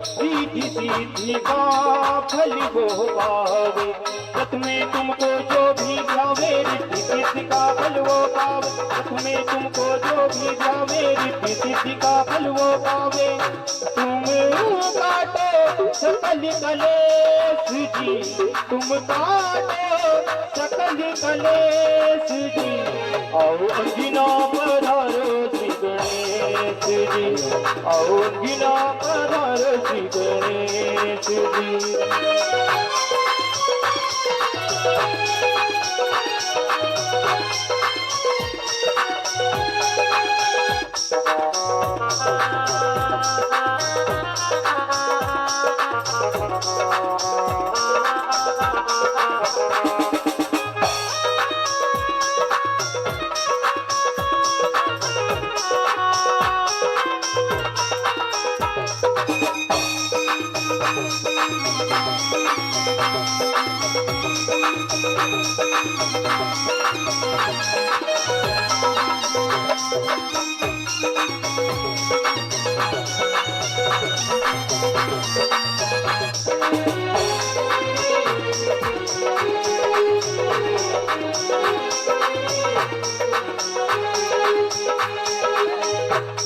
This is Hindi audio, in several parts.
सीधी सीधी का फल वो पावे, रथ में तुमको जो भी भावे, रिद्धि सिद्धि का फल वो पावे। रथ में तुमको जो भी भावे, रिद्धि सिद्धि का फल वो पावे। तुम काटो सकल कलेश जी, तुम काटो सकल कलेश जी, आओ अंगिना पधारो श्री गणेश जी, आओ अंगिना पधारो श्री गणेश जी।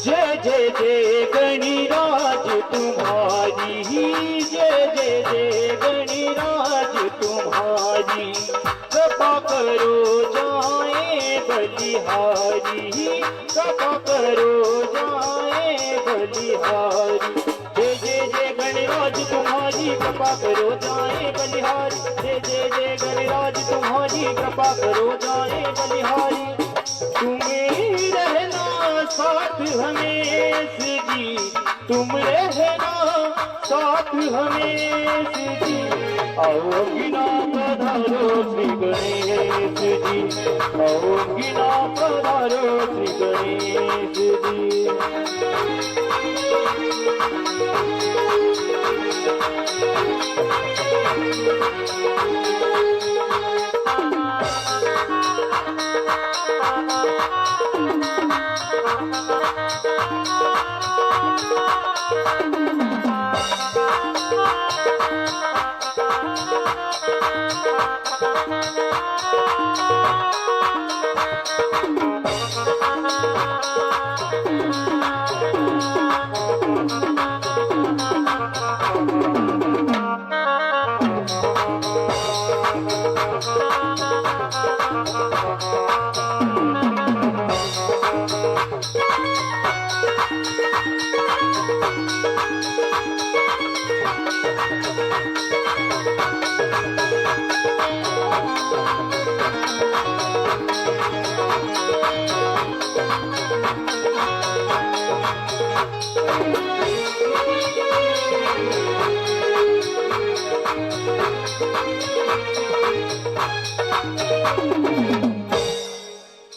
जय जय जय गणिराज तुम्हारी, जय जय जय गणिराज तुम्हारी, कृपा करो जाए बलिहारी, कृपा करो जाए बलिहारी। जय जय जय गणिराज तुम्हारी, कृपा करो जाए बलिहारी। जय जय जय गणिराज तुम्हारी, कृपा करो जाए बलिहारी। तुम्हें रहना साथ हमेश जी, तुम रहना साथ हमेश जी, आओ अंगिना पधारो श्री गणेश जी, आओ अंगिना पधारो श्री गणेश जी।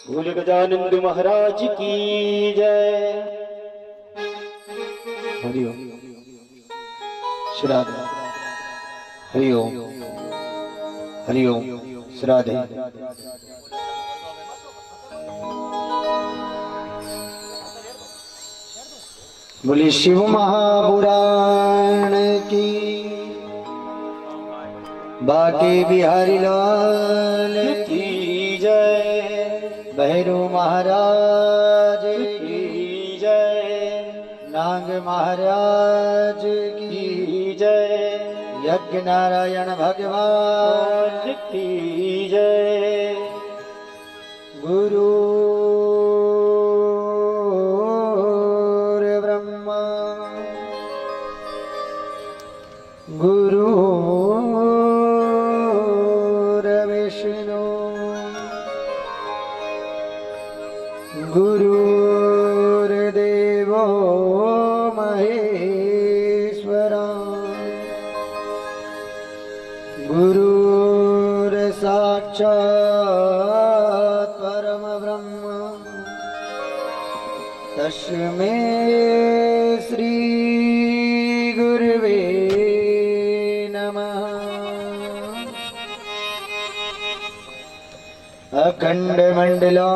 भोले गजानंद महाराज की जय। हरिओम श्राद्ध, हरिओम हरिओम श्राद्ध। बोले शिव महापुराण की, बाके बिहारी लाल की जय, भैरव महाराज की जय, नाग महाराज की जय, यज्ञ नारायण भगवान की जय। गुरु ब्रह्मा गुरु विष्णु गुरुर्देवो महेश्वरा, गुरुर्साक्षात् परम ब्रह्म, तस्मै श्री गुरुवे नमः। अखंड मंडलाकारं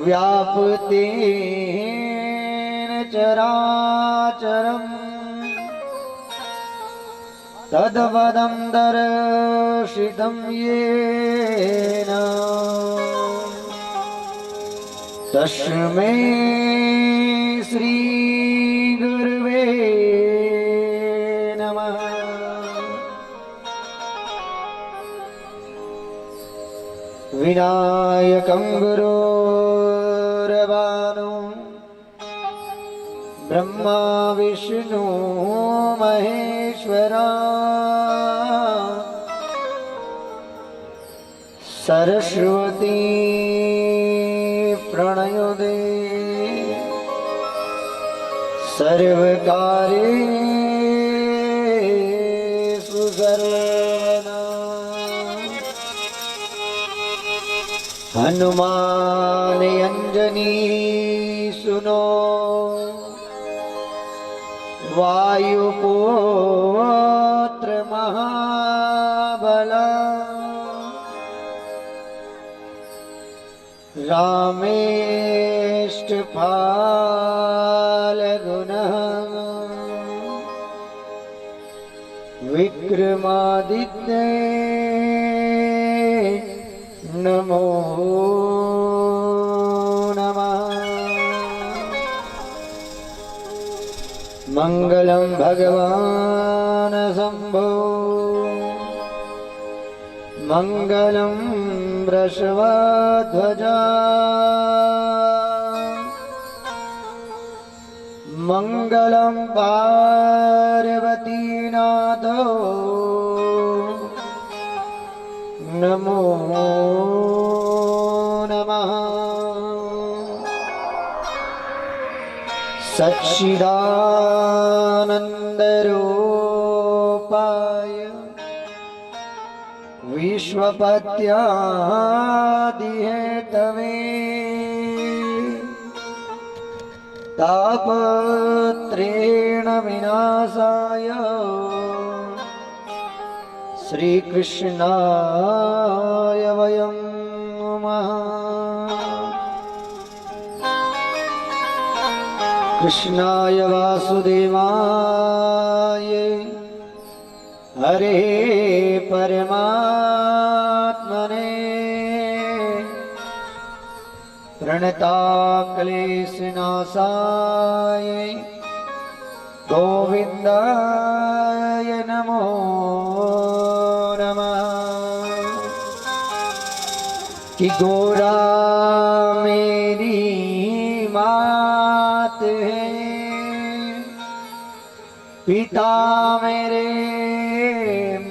व्याप्तेन चराचरम् तद्वदं दर्शितं येन तस्मै श्री गुरुवे नमः। विनायकं गुरुर्वाणो ब्रह्मा विष्णु महेश्वरा सरस्वती प्रणयोदे सर्वकार्येषु सर्वदा हनुमान अंजनी सुनो वायुपुत्र महाबला रामेष्टफाल्गुनः विक्रमादित्य नमो नमः। मंगलम भगवान शंभो मंगलम वृषभध्वजा मंगलम पार्वतीनाथो नमो नमः। सच्चिदानन्दरूपाय विश्वपत्यादिहेतवे तापत्रेण विनाशाय श्रीकृष्णाय वयं नमः। कृष्णाय वासुदेवाय हरे परमात्मने प्रणताक्लेशनाशाय गोविन्दाय नमो नमः। कि गोरा मेरी मात है पिता मेरे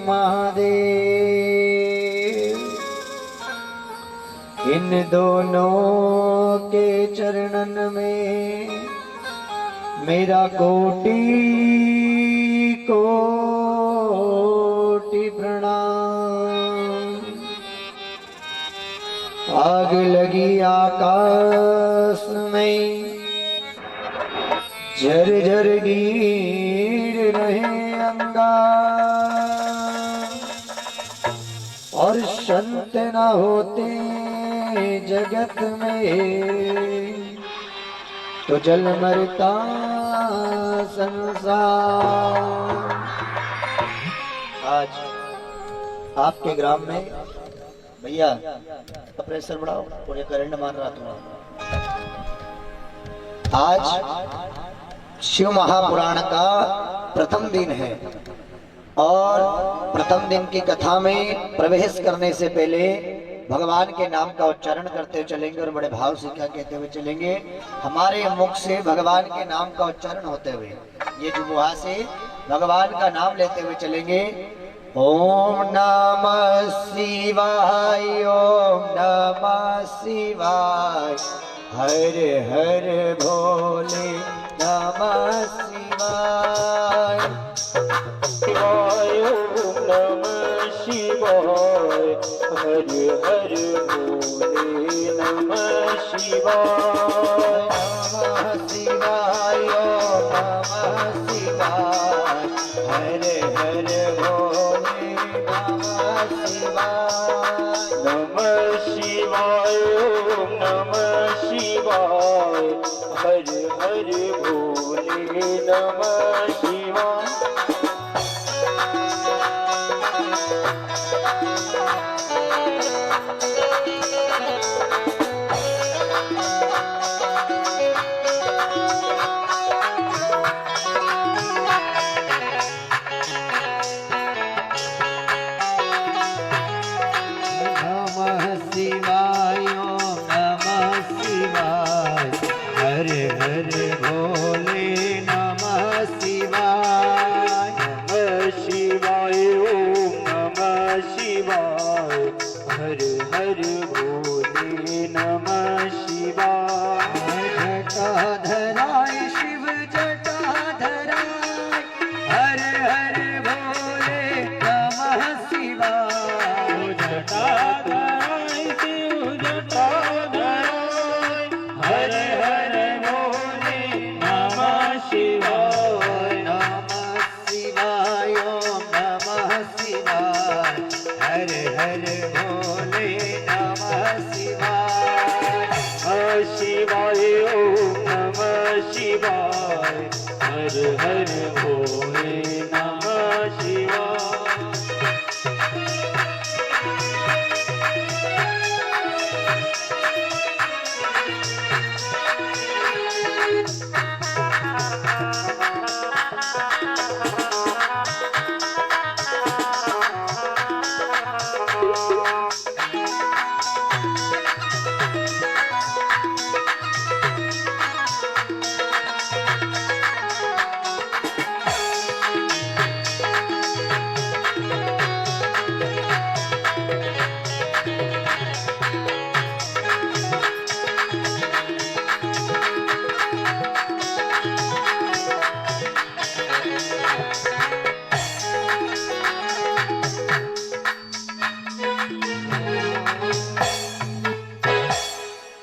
महादेव इन दोनों के चरणन में मेरा कोटि कोटि प्रणाम। आग लगी आकाश में झर झर गिर रहे अंगार और संत न होते जगत में तो जल मरता संसार। आज आपके ग्राम में भैया प्रेशर बढ़ाओ और ये करंट मार रहा तुम्हारा। आज शिव महापुराण का प्रथम दिन है और प्रथम दिन की कथा में प्रवेश करने से पहले भगवान के नाम का उच्चारण करते हुए चलेंगे और बड़े भाव से क्या कहते हुए चलेंगे। हमारे मुख से भगवान के नाम का उच्चारण होते हुए ये जुमुहा से भगवान का नाम लेते हुए चलेंगे। ओम नमः शिवाय ओम नमः शिवाय हर हर भोले नमः शिवाय। शिवाय ओम नमः शिवाय हर हर भोले नमः शिवाय। नमः शिवाय ओम नमः शिवाय हर हर भोले नमः शिवाय। नमः शिवाय ओम नमः शिवाय। हर हर भोले नमः शिवाय। नमः शिवाय ओम नमः शिवाय। हर हर भोले नमः शिवाय। नमः शिवाय ओम नमः शिवाय। हर हर भोले नमः शिवाय। जटाधराय शिव जटाधराय। हर हर भोले नमः शिवाय। जटाधराय शिव जटाधराय। हर हर भोले नमः शिवाय। नमः शिवाय ओम नमः शिवाय। हर हर भोले नमः शिवाय। नमः शिवाय ओम नमः शिवाय। हर हर भोले नमः शिवाय।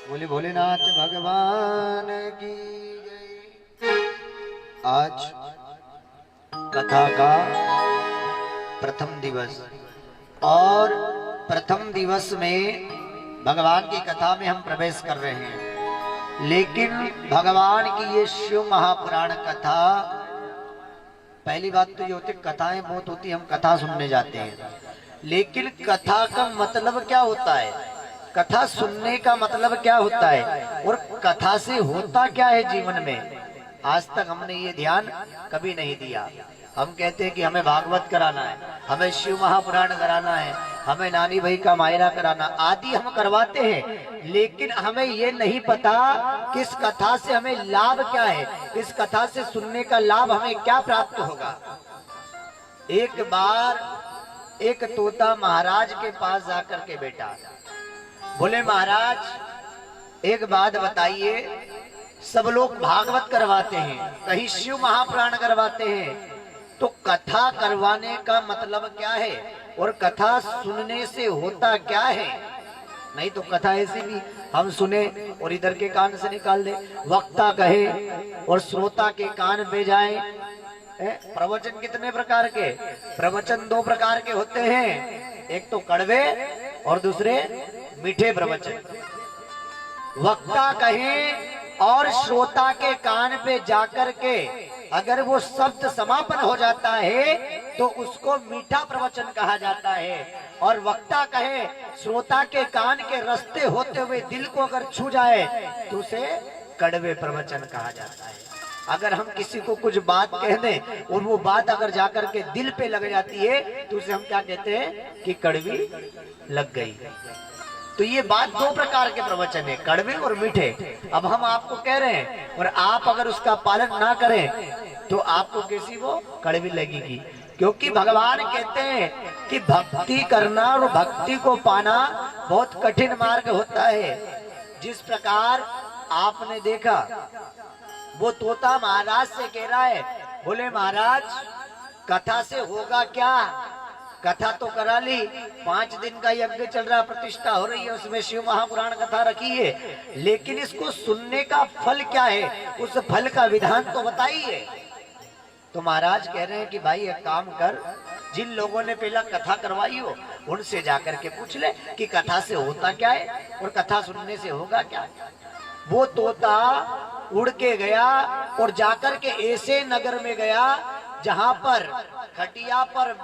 बोले भोलेनाथ भगवान की जय। आज कथा का प्रथम दिवस और प्रथम दिवस में भगवान की कथा में हम प्रवेश कर रहे हैं। लेकिन भगवान की ये शिव महापुराण कथा, पहली बात तो ये होती कथाएं बहुत होती, हम कथा सुनने जाते हैं, लेकिन कथा का मतलब क्या होता है, कथा सुनने का मतलब क्या होता है, और कथा से होता क्या है जीवन में, आज तक हमने ये ध्यान कभी नहीं दिया। हम कहते हैं कि हमें भागवत कराना है, हमें शिव महापुराण कराना है, हमें नानी भाई का मायरा कराना आदि हम करवाते हैं, लेकिन हमें ये नहीं पता कि इस कथा से हमें लाभ क्या है, इस कथा से सुनने का लाभ हमें क्या प्राप्त होगा। एक बार एक तोता महाराज के पास जाकर के बैठा, बोले महाराज एक बात बताइए, सब लोग भागवत करवाते हैं, कहीं शिव महापुराण करवाते हैं, तो कथा करवाने का मतलब क्या है और कथा सुनने से होता क्या है। नहीं तो कथा ऐसी भी हम सुने और इधर के कान से निकाल दे, वक्ता कहे और श्रोता के कान पे जाए। प्रवचन कितने प्रकार के, प्रवचन दो प्रकार के होते हैं, एक तो कड़वे और दूसरे मीठे प्रवचन। वक्ता कहे और श्रोता के कान पे जाकर के अगर वो शब्द समापन हो जाता है तो उसको मीठा प्रवचन कहा जाता है, और वक्ता कहे श्रोता के कान के रास्ते होते हुए दिल को अगर छू जाए तो उसे कड़वे प्रवचन कहा जाता है। अगर हम किसी को कुछ बात कह दें और वो बात अगर जाकर के दिल पे लग जाती है तो उसे हम क्या कहते हैं कि कड़वी लग गई। तो ये बात दो प्रकार के प्रवचन है, कड़वे और मीठे। अब हम आपको कह रहे हैं और आप अगर उसका पालन ना करें तो आपको कैसी वो कड़वी लगेगी, क्योंकि भगवान कहते हैं कि भक्ति करना और भक्ति को पाना बहुत कठिन मार्ग होता है। जिस प्रकार आपने देखा वो तोता महाराज से कह रहा है, बोले महाराज कथा से होगा क्या, कथा तो करा ली, 5 दिन का यज्ञ चल रहा, प्रतिष्ठा हो रही है, उसमें शिव महापुराण कथा रखी है, लेकिन इसको सुनने का फल क्या है, उस फल का विधान तो बताइए। तो महाराज कह रहे हैं कि भाई एक काम कर, जिन लोगों ने पहला कथा करवाई हो उनसे जाकर के पूछ ले कि कथा से होता क्या है और कथा सुनने से होगा क्या। वो तोता उड़ के गया और जाकर के ऐसे नगर में गया जहां पर खटिया पर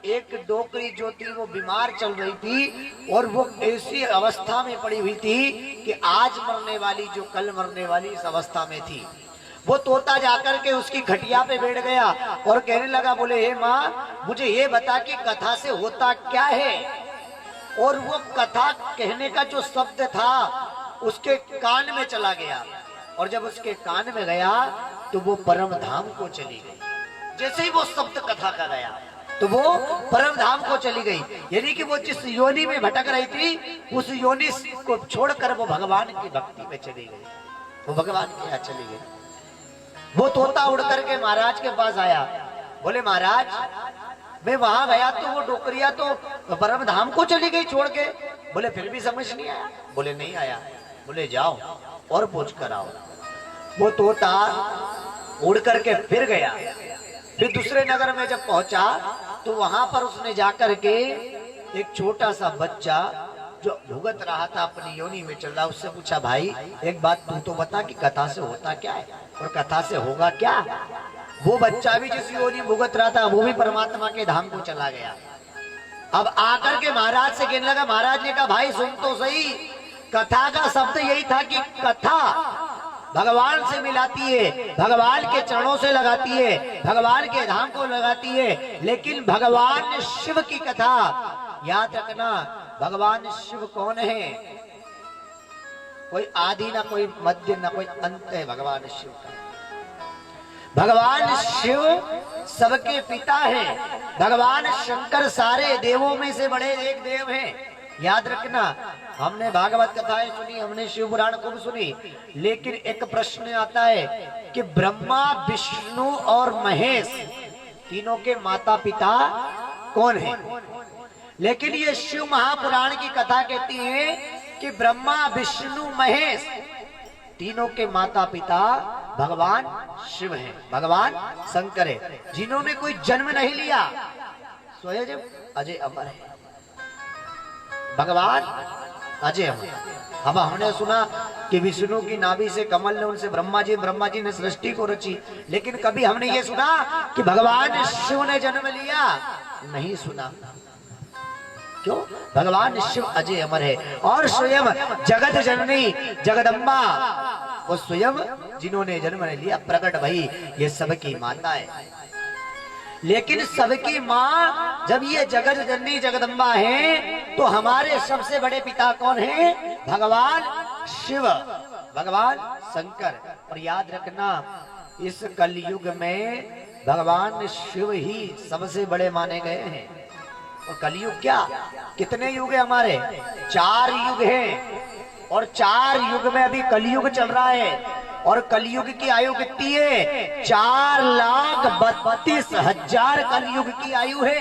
एक डोकरी जो थी वो बीमार चल रही थी और वो ऐसी अवस्था में पड़ी हुई थी कि आज मरने वाली जो कल मरने वाली इस अवस्था में थी। वो तोता जाकर के उसकी खटिया पे बैठ गया और कहने लगा, बोले हे माँ मुझे ये बता कि कथा से होता क्या है। और वो कथा कहने का जो शब्द था उसके कान में चला गया और जब उसके कान में गया तो वो परम धाम को चली गई। जैसे ही वो शब्द कथा का गया तो वो परम धाम को चली गई, यानी कि वो जिस योनि में भटक रही थी उस योनि को छोड़कर वो भगवान की भक्ति में चली गई, वो भगवान के यहाँ चली गई। वो तोता उड़ करके महाराज के पास आया, बोले महाराज मैं वहां गया तो वो डोकरिया तो परम धाम को चली गई छोड़ के। बोले फिर भी समझ नहीं आया। बोले नहीं आया। बोले जाओ और पूछ कर आओ। वो तोता उड़ करके फिर गया, फिर दूसरे नगर में जब पहुंचा तो वहां पर उसने जाकर के एक छोटा सा बच्चा जो भुगत रहा था अपनी योनि में चल रहा, उससे पूछा भाई एक बात तू तो बता कि कथा से होता क्या है और कथा से होगा क्या। वो बच्चा भी जिस योनि भुगत रहा था वो भी परमात्मा के धाम को चला गया। अब आकर के महाराज से कहने लगा, महाराज ने कहा भाई सुन तो सही, कथा का शब्द यही था कि कथा भगवान से मिलाती है, भगवान के चरणों से लगाती है, भगवान के धाम को लगाती है। लेकिन भगवान शिव की कथा याद रखना, भगवान शिव कौन है? कोई आदि ना कोई मध्य ना कोई अंत है भगवान शिव का। भगवान शिव सबके पिता हैं। भगवान शंकर सारे देवों में से बड़े एक देव हैं। याद रखना, हमने भागवत कथाएं सुनी, हमने शिव पुराण खूब सुनी, लेकिन एक प्रश्न आता है कि ब्रह्मा विष्णु और महेश तीनों के माता पिता कौन है? लेकिन ये शिव महापुराण की कथा कहती है कि ब्रह्मा विष्णु महेश तीनों के माता पिता भगवान शिव हैं, भगवान शंकर है, जिन्होंने कोई जन्म नहीं लिया, स्वयं अजय अमर है। भगवान अजय अमर। अब हमने सुना कि विष्णु की नाभि से कमल ने उनसे ब्रह्मा जी ने सृष्टि को रची, लेकिन कभी हमने ये सुना कि भगवान शिव ने जन्म लिया? नहीं सुना। क्यों? भगवान शिव अजय अमर है और स्वयं जगत जननी जगदम्बा वो स्वयं जिन्होंने जन्म लिया प्रकट भई, ये सबकी माता है। लेकिन सबकी माँ जब ये जगत जननी जगदम्बा है तो हमारे सबसे बड़े पिता कौन है? भगवान शिव, भगवान शंकर। और याद रखना, इस कलयुग में भगवान शिव ही सबसे बड़े माने गए हैं। और कलयुग क्या, कितने युग है हमारे? 4 युग हैं और 4 युग में अभी कलयुग चल रहा है। और कलयुग की आयु कितनी है? 4,32,000 कलयुग की आयु है।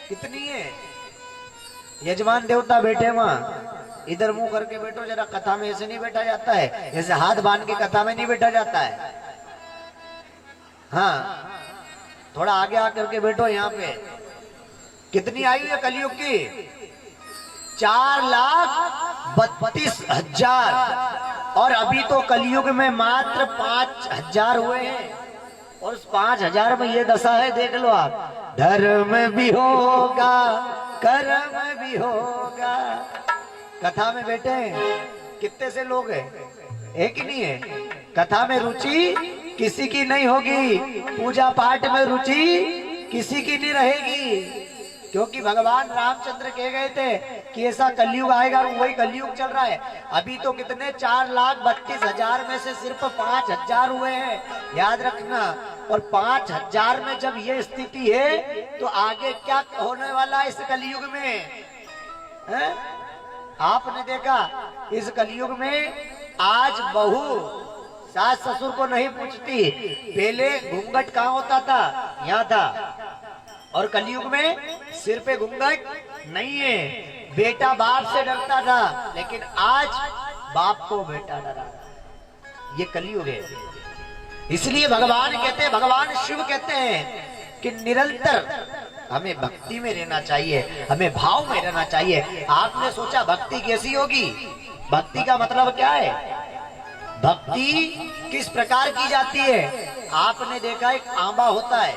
कितनी है? यजमान देवता बैठे वहां, इधर मुंह करके बैठो जरा, कथा में ऐसे नहीं बैठा जाता है, ऐसे हाथ बांध के कथा में नहीं बैठा जाता है। हाँ, थोड़ा आगे आकर के बैठो यहाँ पे। कितनी आयु है कलयुग की? 4,32,000। और अभी तो कलयुग में मात्र 5,000 हुए हैं। और उस 5,000 में ये दशा है, देख लो आप, धर्म भी होगा कर्म भी होगा। कथा में बैठे हैं कितने से लोग हैं? एक ही नहीं है। कथा में रुचि किसी की नहीं होगी, पूजा पाठ में रुचि किसी की नहीं रहेगी, क्योंकि भगवान रामचंद्र कह गए थे कि ऐसा कलयुग आएगा और वही कलयुग चल रहा है। अभी तो कितने 4,32,000 में से सिर्फ 5,000 हुए हैं, याद रखना। और 5,000 में जब ये स्थिति है तो आगे क्या होने वाला है इस कलयुग में? है? आपने देखा इस कलयुग में आज बहू सास ससुर को नहीं पूछती। पहले घूंघट कहाँ होता था? यहाँ था। और कलयुग में सिर पे घूंघट नहीं है। बेटा बाप से डरता था, लेकिन आज बाप को बेटा डरा। ये कलयुग है। इसलिए भगवान कहते हैं, भगवान शिव कहते हैं कि निरंतर हमें भक्ति में रहना चाहिए, हमें भाव में रहना चाहिए। आपने सोचा भक्ति कैसी होगी? भक्ति का मतलब क्या है? भक्ति किस प्रकार की जाती है? आपने देखा एक आंबा होता है,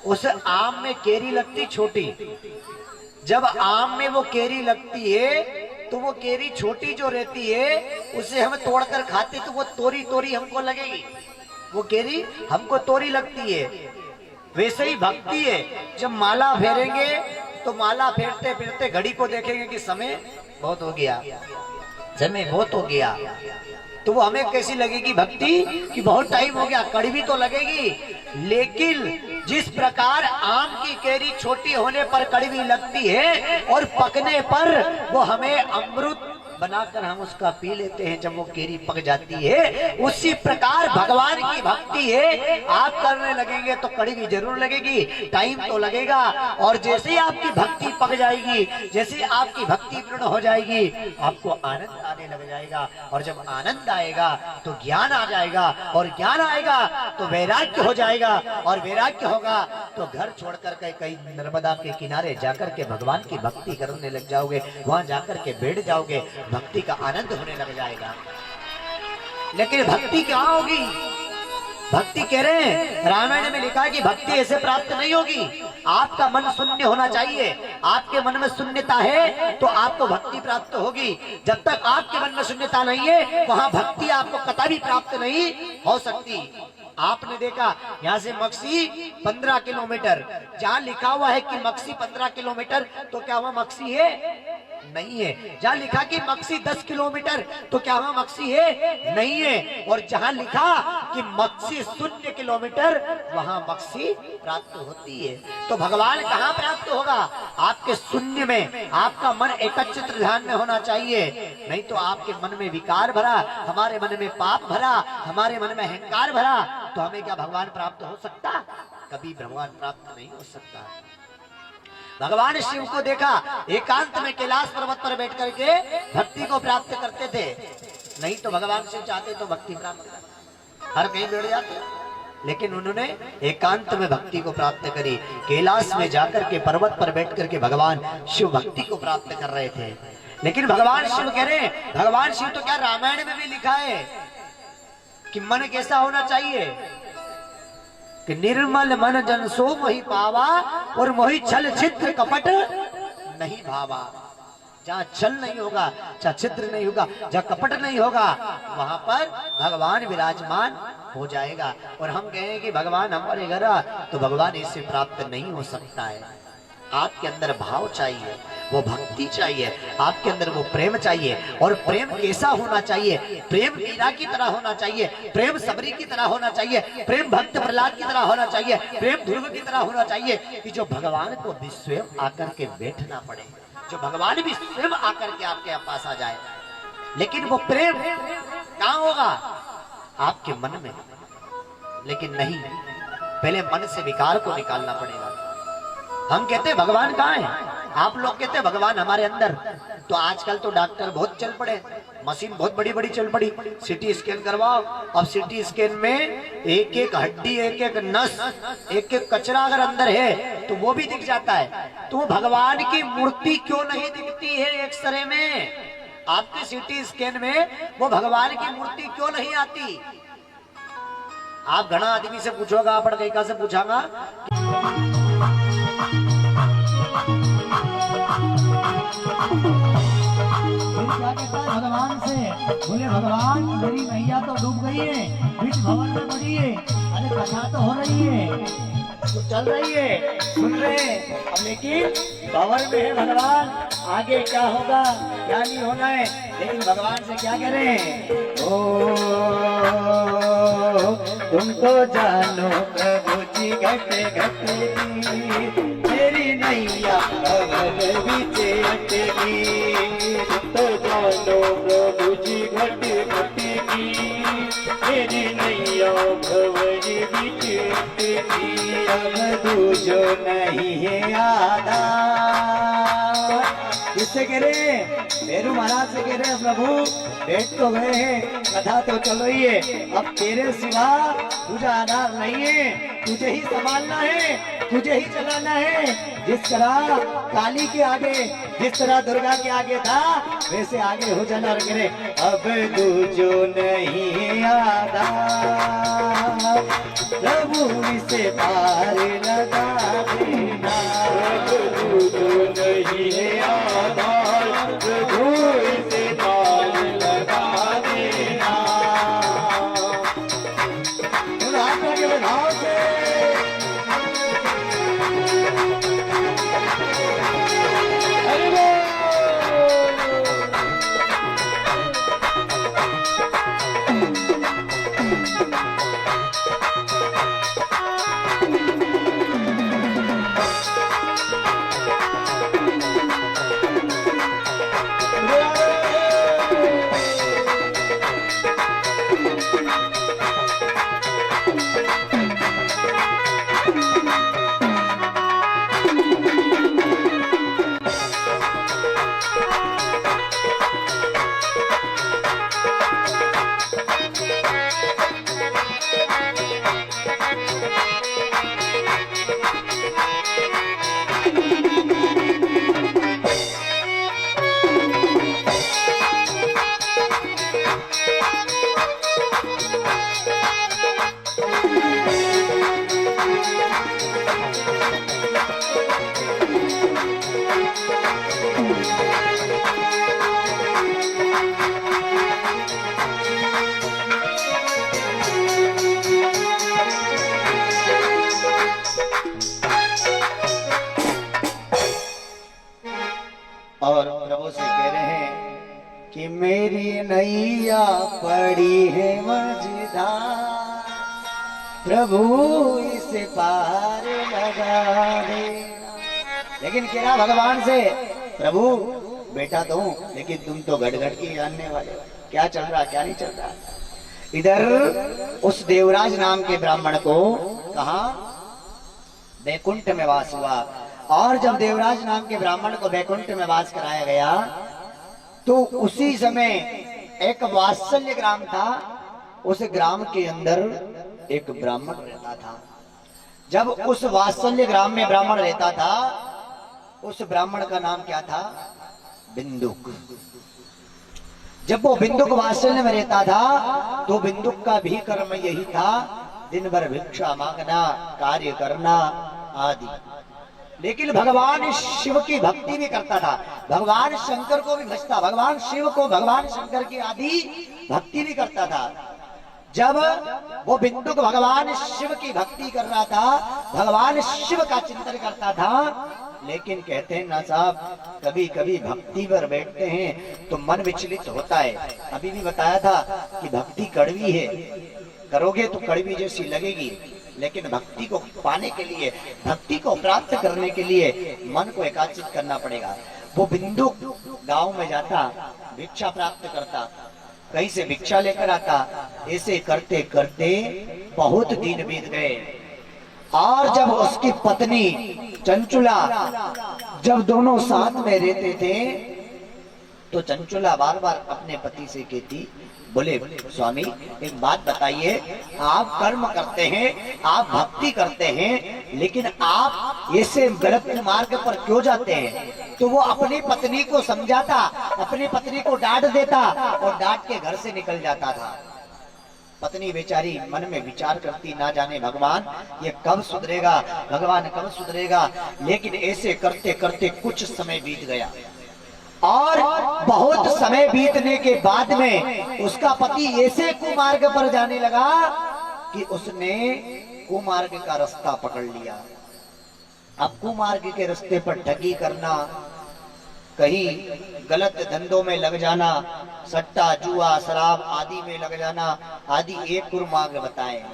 उस आम में केरी लगती छोटी। जब आम में वो केरी लगती है तो वो केरी छोटी जो रहती है उसे हम तोड़कर खाते तो वो तोरी तोरी हमको लगेगी, वो केरी हमको तोरी लगती है। वैसे ही भक्ति है, जब माला फेरेंगे तो माला फेरते फेरते घड़ी को देखेंगे कि समय बहुत हो गया, समय बहुत हो गया, तो वो हमें कैसी लगेगी भक्ति कि बहुत टाइम हो गया, कड़वी तो लगेगी। लेकिन जिस प्रकार आम की केरी छोटी होने पर कड़वी लगती है और पकने पर वो हमें अमृत बनाकर हम उसका पी लेते हैं जब वो केरी पक जाती है, उसी प्रकार भगवान की भक्ति है। आप करने लगेंगे तो कड़वी जरूर लगेगी, टाइम तो लगेगा, और जैसे ही आपकी भक्ति पक जाएगी, जैसे आपकी भक्ति पूर्ण हो जाएगी, आपको आनंद आने लग जाएगा, और जब आनंद आएगा तो ज्ञान आ जाएगा, और ज्ञान आएगा तो वैराग्य हो जाएगा, और वैराग्य होगा तो घर छोड़कर के कहीं नर्मदा के किनारे जाकर के भगवान की भक्ति करने लग जाओगे, वहां जाकर के बैठ जाओगे, भक्ति का आनंद होने लग जाएगा। लेकिन भक्ति क्या होगी? भक्ति कह रहे हैं, रामायण में लिखा है कि भक्ति ऐसे प्राप्त नहीं होगी। आपका मन शून्य होना चाहिए, आपके मन में शून्यता है तो आपको भक्ति प्राप्त होगी। जब तक आपके मन में शून्यता नहीं है वहां भक्ति आपको कतई प्राप्त नहीं हो सकती। आपने देखा यहाँ से मक्सी 15 किलोमीटर, जहाँ लिखा हुआ है कि मक्सी 15 किलोमीटर तो क्या वहाँ मक्सी है? नहीं है। जहाँ लिखा कि मक्सी 10 किलोमीटर तो क्या वहाँ मक्सी है? नहीं है। और जहाँ लिखा कि मक्सी 0 किलोमीटर वहाँ मक्सी प्राप्त होती है। तो भगवान कहाँ प्राप्त होगा? आपके शून्य में। आपका मन एकत्रित ध्यान में होना चाहिए, नहीं तो आपके मन में विकार भरा, हमारे मन में पाप भरा, हमारे मन में अहंकार भरा, तो हमें क्या भगवान प्राप्त हो सकता? कभी भगवान प्राप्त नहीं हो सकता। भगवान शिव को देखा एकांत में कैलाश पर्वत पर बैठ करके भक्ति को प्राप्त करते थे, नहीं तो भगवान शिव चाहते तो भक्ति प्राप्त करते, हर कहीं बैठ जाते, लेकिन उन्होंने एकांत में भक्ति को प्राप्त करी। कैलाश में जाकर के पर्वत पर बैठ करके भगवान शिव भक्ति को प्राप्त कर रहे थे। लेकिन भगवान शिव कह रहे हैं, भगवान शिव तो क्या रामायण में भी लिखा है कि मन कैसा होना चाहिए कि निर्मल मन जन सो मोहि पावा और मोहि छल छिद्र कपट नहीं भावा। जहाँ छल नहीं होगा, जहाँ छिद्र नहीं होगा, जहाँ कपट नहीं होगा, वहां पर भगवान विराजमान हो जाएगा। और हम कहें कि भगवान हमारे घर आ, तो भगवान इससे प्राप्त नहीं हो सकता है। आपके अंदर भाव चाहिए, वो भक्ति चाहिए, आपके अंदर वो प्रेम चाहिए। और प्रेम कैसा होना चाहिए? प्रेम मीरा की तरह होना चाहिए, प्रेम सबरी की तरह होना चाहिए, प्रेम भक्त प्रहलाद की तरह होना चाहिए, प्रेम ध्रुव की तरह होना चाहिए कि जो भगवान को भी स्वयं आकर के बैठना पड़े, जो भगवान भी स्वयं आकर के आपके पास आ जाए। लेकिन वो प्रेम कहाँ होगा? आपके मन में। लेकिन नहीं, पहले मन से विकार को निकालना पड़ेगा। हम कहते हैं भगवान कहाँ है, आप लोग कहते हैं भगवान हमारे अंदर। तो आजकल तो डॉक्टर बहुत चल पड़े, मशीन बहुत बड़ी बड़ी चल पड़ी, सीटी स्कैन करवाओ। अब सीटी स्कैन में एक एक हड्डी, एक एक नस, एक एक कचरा अगर अंदर है तो वो भी दिख जाता है। तो भगवान की मूर्ति क्यों नहीं दिखती है एक्सरे में? आपके सीटी स्कैन में वो भगवान की मूर्ति क्यों नहीं आती? आप घना आदमी से पूछोगा, आप कहीं से पूछागा, क्या कहता है भगवान से? बोले भगवान मेरी मैया तो डूब गई है, बीच भवन में पड़ी है, अरे कथा तो हो रही है, तो चल रही है, सुन रहे हैं, अब लेकिन भवन में है भगवान, आगे क्या होगा क्या नहीं होना है। लेकिन भगवान से क्या कह रहे हैं? ओ तुम तो जानो प्रभु जी घटे घटे मेरी नैया अगर बीचे अटकी, तो जानो प्रभु जी घटे घटे मेरी नैया भंवर बीचे अटकी। अब दूजो नहीं है आधा, इस से कह रहे हैं, भेरू महाराज से कह रहे हैं, प्रभु बैठ तो गए हैं, कथा तो चल रही है, अब तेरे सिवा तुझा आधार नहीं है, तुझे ही संभालना है, तुझे ही चलाना है। जिस तरह काली के आगे, जिस तरह दुर्गा के आगे था, वैसे आगे हो जाना। रे अब तुझो नहीं आधार, प्रभु इसे पार लगा देना। अब तुझो नहीं है आधार, प्रभु इसे पार लगा देना। आत्मा के भाव से हरि बोल। और प्रभु से कह रहे हैं कि मेरी नैया पड़ी है मझधार, प्रभु इसे पार लगा देना। लेकिन कह रहा भगवान से, प्रभु बेटा तो हूं, लेकिन तुम तो गड़गड़ के जानने वाले हो, क्या चल रहा क्या नहीं चल रहा। इधर उस देवराज नाम के ब्राह्मण को कहा बैकुंठ में वास हुआ, और जब देवराज नाम के ब्राह्मण को बैकुंठ में वास कराया गया, तो उसी समय एक वात्सल्य ग्राम था। उस ग्राम के अंदर एक ब्राह्मण रहता था। जब उस वात्सल्य ग्राम में ब्राह्मण रहता था, उस ब्राह्मण का नाम क्या था? बिंदुक। जब वो बिंदुक वात्सल्य में रहता था, तो बिंदुक का भी कर्म यही था, दिन भर भिक्षा मांगना, कार्य करना आदि। लेकिन भगवान शिव की भक्ति भी करता था, भगवान शंकर को भी भजता, भगवान शिव को, भगवान शंकर की आदि भक्ति भी करता था। जब वो बिंदुक भगवान शिव की भक्ति कर रहा था, भगवान शिव का चिंतन करता था, लेकिन कहते हैं ना साहब, कभी कभी भक्ति पर बैठते हैं तो मन विचलित होता है। अभी भी बताया था कि भक्ति कड़वी है, करोगे तो कड़वी जैसी लगेगी, लेकिन भक्ति को पाने के लिए, भक्ति को प्राप्त करने के लिए मन को एकाग्रित करना पड़ेगा। वो बिंदुक गांव में जाता, भिक्षा प्राप्त करता, कहीं से भिक्षा लेकर आता। ऐसे करते करते बहुत दिन बीत गए, और जब उसकी पत्नी चंचुला, जब दोनों साथ में रहते थे, तो चंचुला बार बार अपने पति से कहती, बोले स्वामी एक बात बताइए, आप कर्म करते हैं, आप भक्ति करते हैं, लेकिन आप ऐसे गलत मार्ग पर क्यों जाते हैं? तो वो अपनी पत्नी को समझाता, अपनी पत्नी को डांट देता और डांट के घर से निकल जाता था। पत्नी बेचारी मन में विचार करती, ना जाने भगवान ये कब सुधरेगा, भगवान कब सुधरेगा। लेकिन ऐसे करते करते कुछ समय बीत गया, और बहुत समय बीतने के बाद में उसका पति ऐसे कुमार्ग पर जाने लगा कि उसने कुमार्ग का रास्ता पकड़ लिया। अब कुमार्ग के रास्ते पर ठगी करना, कहीं गलत धंधों में लग जाना, सट्टा जुआ शराब आदि में लग जाना आदि एक कुमार्ग बताए,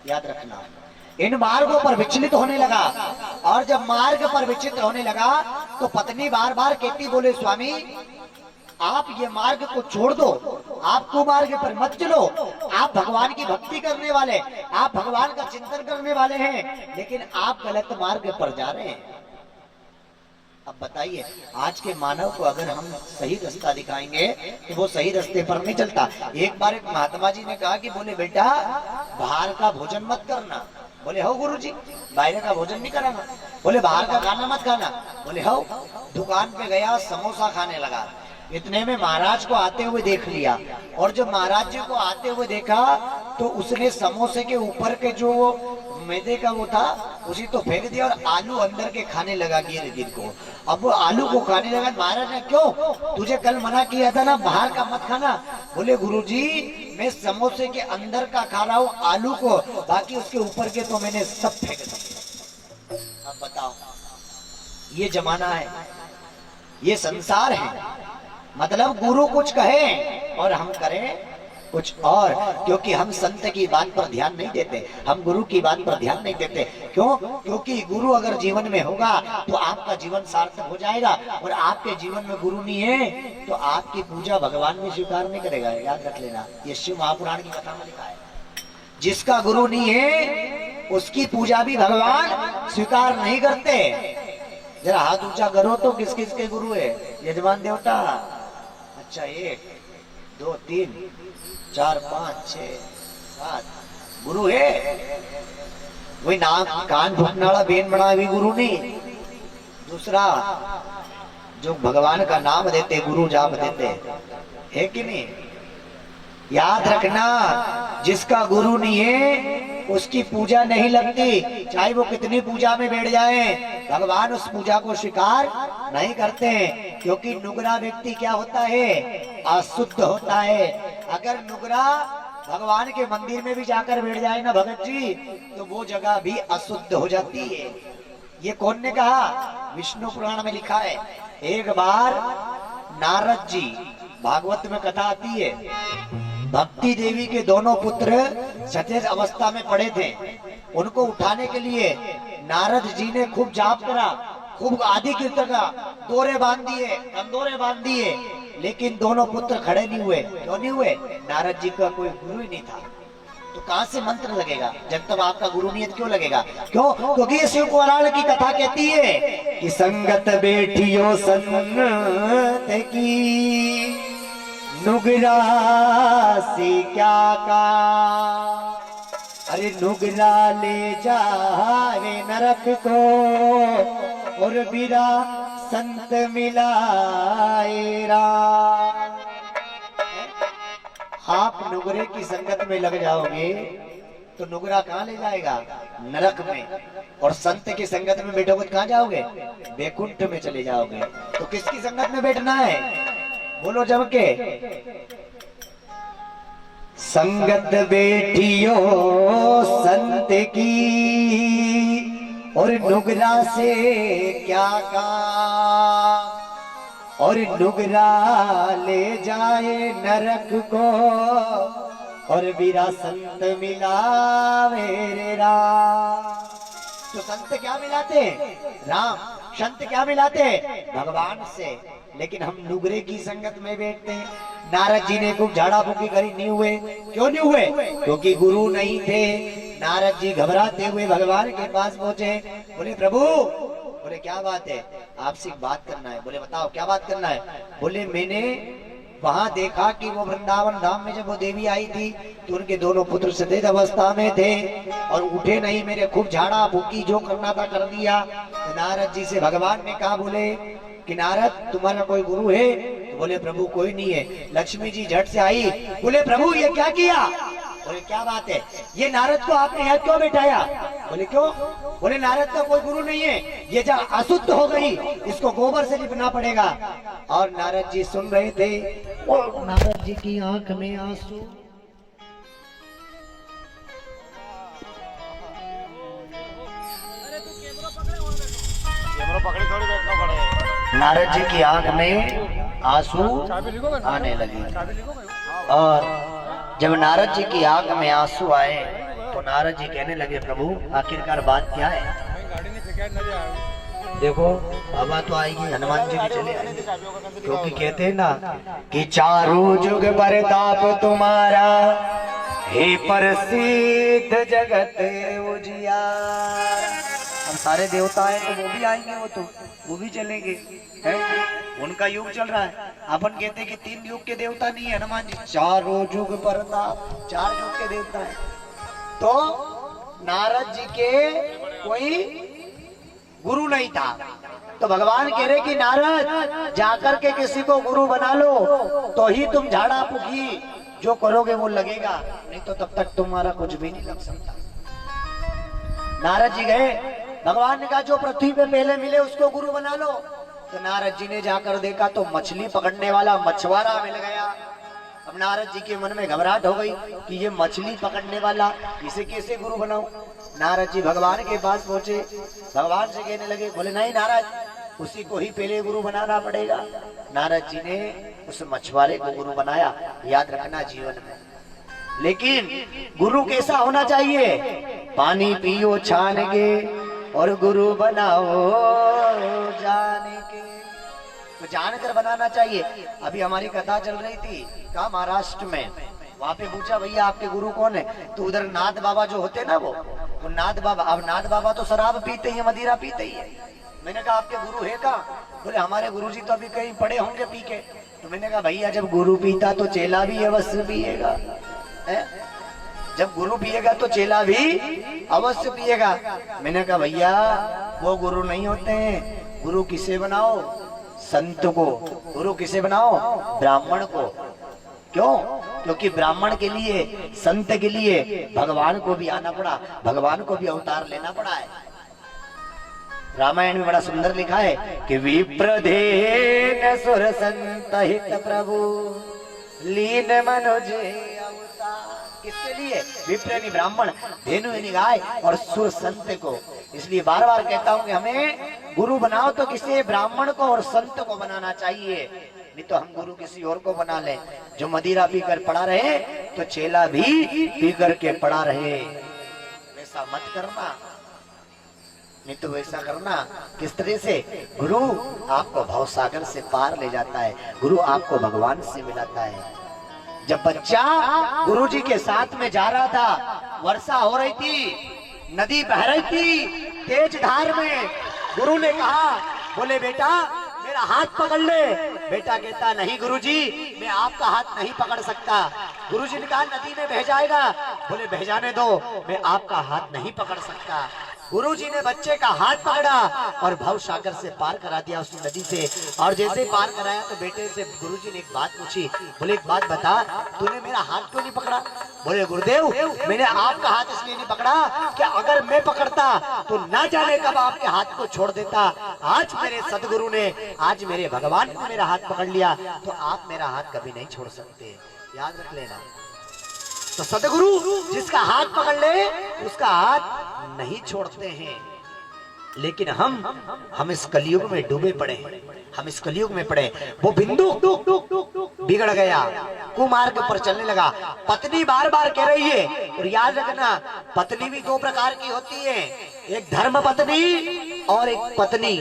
याद रखना। इन मार्गों पर विचलित होने लगा, और जब मार्ग पर विचलित होने लगा तो पत्नी बार बार कहती, बोले स्वामी आप ये मार्ग को छोड़ दो, आप कुमार्ग पर मत चलो, आप भगवान की भक्ति करने वाले, आप भगवान का चिंतन करने वाले हैं, लेकिन आप गलत मार्ग पर जा रहे हैं। अब बताइए, आज के मानव को अगर हम सही रास्ता दिखाएंगे तो वो सही रास्ते पर नहीं चलता। एक बार एक महात्मा जी ने कहा कि बोले बेटा बाहर का भोजन मत करना। बोले हो गुरुजी, बाहर का भोजन नहीं कराना। बोले बाहर का खाना मत खाना। बोले हो। दुकान पे गया, समोसा खाने लगा। इतने में महाराज को आते हुए देख लिया, और जब महाराज जी को आते हुए देखा तो उसने समोसे के ऊपर के जो मैदे का वो था उसी तो फेंक दिया और आलू अंदर के खाने लगा गिर गिर को। अब वो आलू को खाने लगा। महाराज ने क्यों, तुझे कल मना किया था ना बाहर का मत खाना। बोले गुरुजी मैं समोसे के अंदर का खा रहा हूँ आलू को, बाकी उसके ऊपर के तो मैंने सब फेंक दिए। अब बताओ, ये जमाना है, ये संसार है। मतलब गुरु कुछ कहे और हम करें कुछ और, क्योंकि हम संत की बात पर ध्यान नहीं देते, हम गुरु की बात पर ध्यान नहीं देते। क्यों? क्योंकि गुरु अगर जीवन में होगा तो आपका जीवन सार्थक हो जाएगा, और आपके जीवन में गुरु नहीं है तो आपकी पूजा भगवान भी स्वीकार नहीं करेगा। याद रख लेना, ये शिव महापुराण की कथा में लिखा है। जिसका गुरु नहीं है उसकी पूजा भी भगवान स्वीकार नहीं करते। जरा हाथ ऊंचा करो तो किस किस के गुरु है? यजमान देवता। अच्छा, 1 2 3 4 5 6 7 गुरु है। वही नाम कान फूटने वाला बेन बना भी गुरु नहीं। दूसरा जो भगवान का नाम देते, गुरु जाप देते, है कि नहीं? याद रखना, जिसका गुरु नहीं है उसकी पूजा नहीं लगती, चाहे वो कितनी पूजा में बैठ जाए, भगवान उस पूजा को स्वीकार नहीं करते हैं। क्योंकि नुगरा व्यक्ति क्या होता है? अशुद्ध होता है। अगर नुगरा भगवान के मंदिर में भी जाकर बैठ जाए ना भगत जी, तो वो जगह भी अशुद्ध हो जाती है। ये कौन ने कहा? विष्णु पुराण में लिखा है। एक बार नारद जी, भागवत में कथा आती है, भक्ति देवी के दोनों पुत्र सचेत अवस्था में पड़े थे। उनको उठाने के लिए नारद जी ने खूब जाप करा, खूब आदि कीर्तन करा, दोरे बांध दिए, कंदोरे बांध दिए, लेकिन दोनों पुत्र खड़े नहीं हुए। क्यों नहीं हुए? नारद जी का कोई गुरु ही नहीं था। तो कहां से मंत्र लगेगा जब तक आपका गुरु नियत क्यों लगेगा? क्यों? क्योंकि ये शिव पुराण की कथा कहती है कि संगत बैठियो संत की, नुगरा से क्या का, अरे नुगरा ले जावे नरक को, और बिरा संत मिलाए राम। आप नुगरे की संगत में लग जाओगे तो नुगरा कहाँ ले जाएगा? नरक में। और संत की संगत में बैठोगे तो कहाँ जाओगे? बैकुंठ में चले जाओगे। तो किसकी संगत में बैठना है? बोलो जम के। संगत बैठियो संत की, और नुगरा से क्या काम, और नुगरा ले जाए नरक को, और बिरा संत मिलावे रे राम। तो संत क्या मिलाते? राम। संत क्या मिलाते? भगवान से। लेकिन हम नुगरे की संगत में बैठते हैं। नारद जी ने खूब झाड़ा फूकी करी, नहीं हुए। क्यों नहीं हुए? क्योंकि गुरु नहीं थे। नारद जी घबराते हुए भगवान के पास पहुंचे। बोले प्रभु, बोले क्या बात है? आपसे बात करना है। बोले बताओ क्या बात करना है? बोले मैंने वहां देखा कि वो वृंदावन धाम में जब वो देवी आई थी तो उनके दोनों पुत्र सचेत अवस्था में थे और उठे नहीं। मेरे खूब झाड़ा फूकी, जो करना था कर दिया। तो नारद जी से भगवान ने कहा, बोले कि नारद तुम्हारा कोई गुरु है? तो बोले प्रभु कोई नहीं है। लक्ष्मी जी झट से आई, बोले प्रभु ये क्या किया? बोले क्या बात है? ये नारद को आपने यहाँ क्यों बैठाया? बोले क्यों? बोले नारद का कोई गुरु नहीं है, ये जब अशुद्ध हो गई इसको गोबर से लिपना पड़ेगा। और नारद जी सुन रहे थे और नारद जी की आंख में आंसू। नारद जी की आंख में आंसू आने लगे। और जब नारद जी की आंख में आंसू आए तो नारद जी कहने लगे, प्रभु आखिरकार बात क्या है? देखो बाबा तो आएगी, हनुमान जी भी चले आएंगे, क्योंकि कहते हैं ना कि चारों जुग परताप तुम्हारा, हे प्रसिद्ध जगत उजियार। सारे देवता हैं तो वो भी आएंगे, वो भी चलेंगे, है? उनका युग चल रहा है। अपन कहते हैं कि 3 युग के देवता नहीं है हनुमान जी, 4 युग प्रताप, 4 युग के देवता है। तो नारद जी के कोई गुरु नहीं था, तो भगवान कह रहे कि नारद जाकर के किसी को गुरु बना लो, तो ही तुम झाड़ा फूकी जो करोगे वो लगेगा, नहीं तो तब तक तुम्हारा कुछ भी नहीं लग सकता। नारद जी गए, भगवान ने कहा जो पृथ्वी पे पहले मिले उसको गुरु बना लो। तो नारद जी ने जाकर देखा तो मछली पकड़ने वाला मछुआरा मिल गया। अब नारद जी के मन में घबराहट हो गई कि ये मछली पकड़ने वाला, इसे कैसे गुरु बनाऊं। नारद जी भगवान के पास पहुंचे, भगवान से कहने लगे, बोले नहीं नारद, उसी को ही पहले गुरु बनाना पड़ेगा। नारद जी ने उस मछुआरे को गुरु बनाया। याद रखना जीवन में, लेकिन गुरु कैसा होना चाहिए? पानी पियो छान के और गुरु बनाओ जाने के, तो जानकर बनाना चाहिए। अभी हमारी कथा चल रही थी कहाँ, महाराष्ट्र में, वहां पे पूछा भैया आपके गुरु कौन है, तो उधर नाथ बाबा जो होते ना वो नाथ बाबा, अब नाथ बाबा तो शराब पीते ही, मदिरा पीते ही है। मैंने कहा आपके गुरु है कहाँ? बोले हमारे गुरुजी तो अभी कहीं पड़े होंगे पी के। तो मैंने कहा भैया जब गुरु पीता तो चेला भी अवश्य पिएगा, जब गुरु पिएगा तो चेला भी अवश्य पिएगा। मैंने कहा भैया वो गुरु नहीं होते हैं, गुरु किसे बनाओ? संत को। गुरु किसे बनाओ? ब्राह्मण को। क्यों? क्योंकि ब्राह्मण के लिए, संत के लिए भगवान को भी आना पड़ा, भगवान को भी अवतार लेना पड़ा है। रामायण में बड़ा सुंदर लिखा है कि विप्रधेन सुर संत हित प्रभु लीन मनुज अवतार। किसके लिए? विप्र यानी ब्राह्मण, धेनु यानी गाय, और सुर संत को। इसलिए बार बार कहता हूं कि हमें गुरु बनाओ तो किसी ब्राह्मण को और संत को बनाना चाहिए, नहीं तो हम गुरु किसी और को बना ले। जो मदिरा पीकर पड़ा रहे तो चेला भी पी करके पड़ा रहे। वैसा मत करना, नहीं तो वैसा करना। किस तरह से? गुरु आपको भवसागर से पार ले जाता है, गुरु आपको भगवान से मिलाता है। जब बच्चा गुरुजी के साथ में जा रहा था, वर्षा हो रही थी, नदी बह रही थी तेज धार में, गुरु ने कहा, बोले बेटा मेरा हाथ पकड़ ले। बेटा कहता नहीं गुरुजी मैं आपका हाथ नहीं पकड़ सकता। गुरुजी ने कहा नदी में बह जाएगा। बोले बह जाने दो, मैं आपका हाथ नहीं पकड़ सकता। गुरुजी ने बच्चे का हाथ पकड़ा और भव सागर से पार करा दिया उस नदी से। और जैसे पार कराया तो बेटे से गुरुजी ने एक बात पूछी, बोले एक बात बता, तूने मेरा हाथ क्यों नहीं पकड़ा? बोले गुरुदेव मैंने आपका हाथ इसलिए नहीं पकड़ा कि अगर मैं पकड़ता तो ना जाने कब आपके हाथ को छोड़ देता। आज मेरे सदगुरु ने, आज मेरे भगवान ने मेरा हाथ पकड़ लिया, तो आप मेरा हाथ कभी नहीं छोड़ सकते, याद रख लेना। तो सदगुरु जिसका हाथ पकड़ ले उसका हाथ नहीं छोड़ते हैं। लेकिन हम इस कलयुग में डूबे पड़े हैं, हम इस कलयुग में पड़े। वो बिंदु बिगड़ गया, कुमार्ग पर चलने लगा। पत्नी बार बार कह रही है, और याद रखना पत्नी भी 2 प्रकार की होती है, एक धर्म पत्नी और एक पत्नी।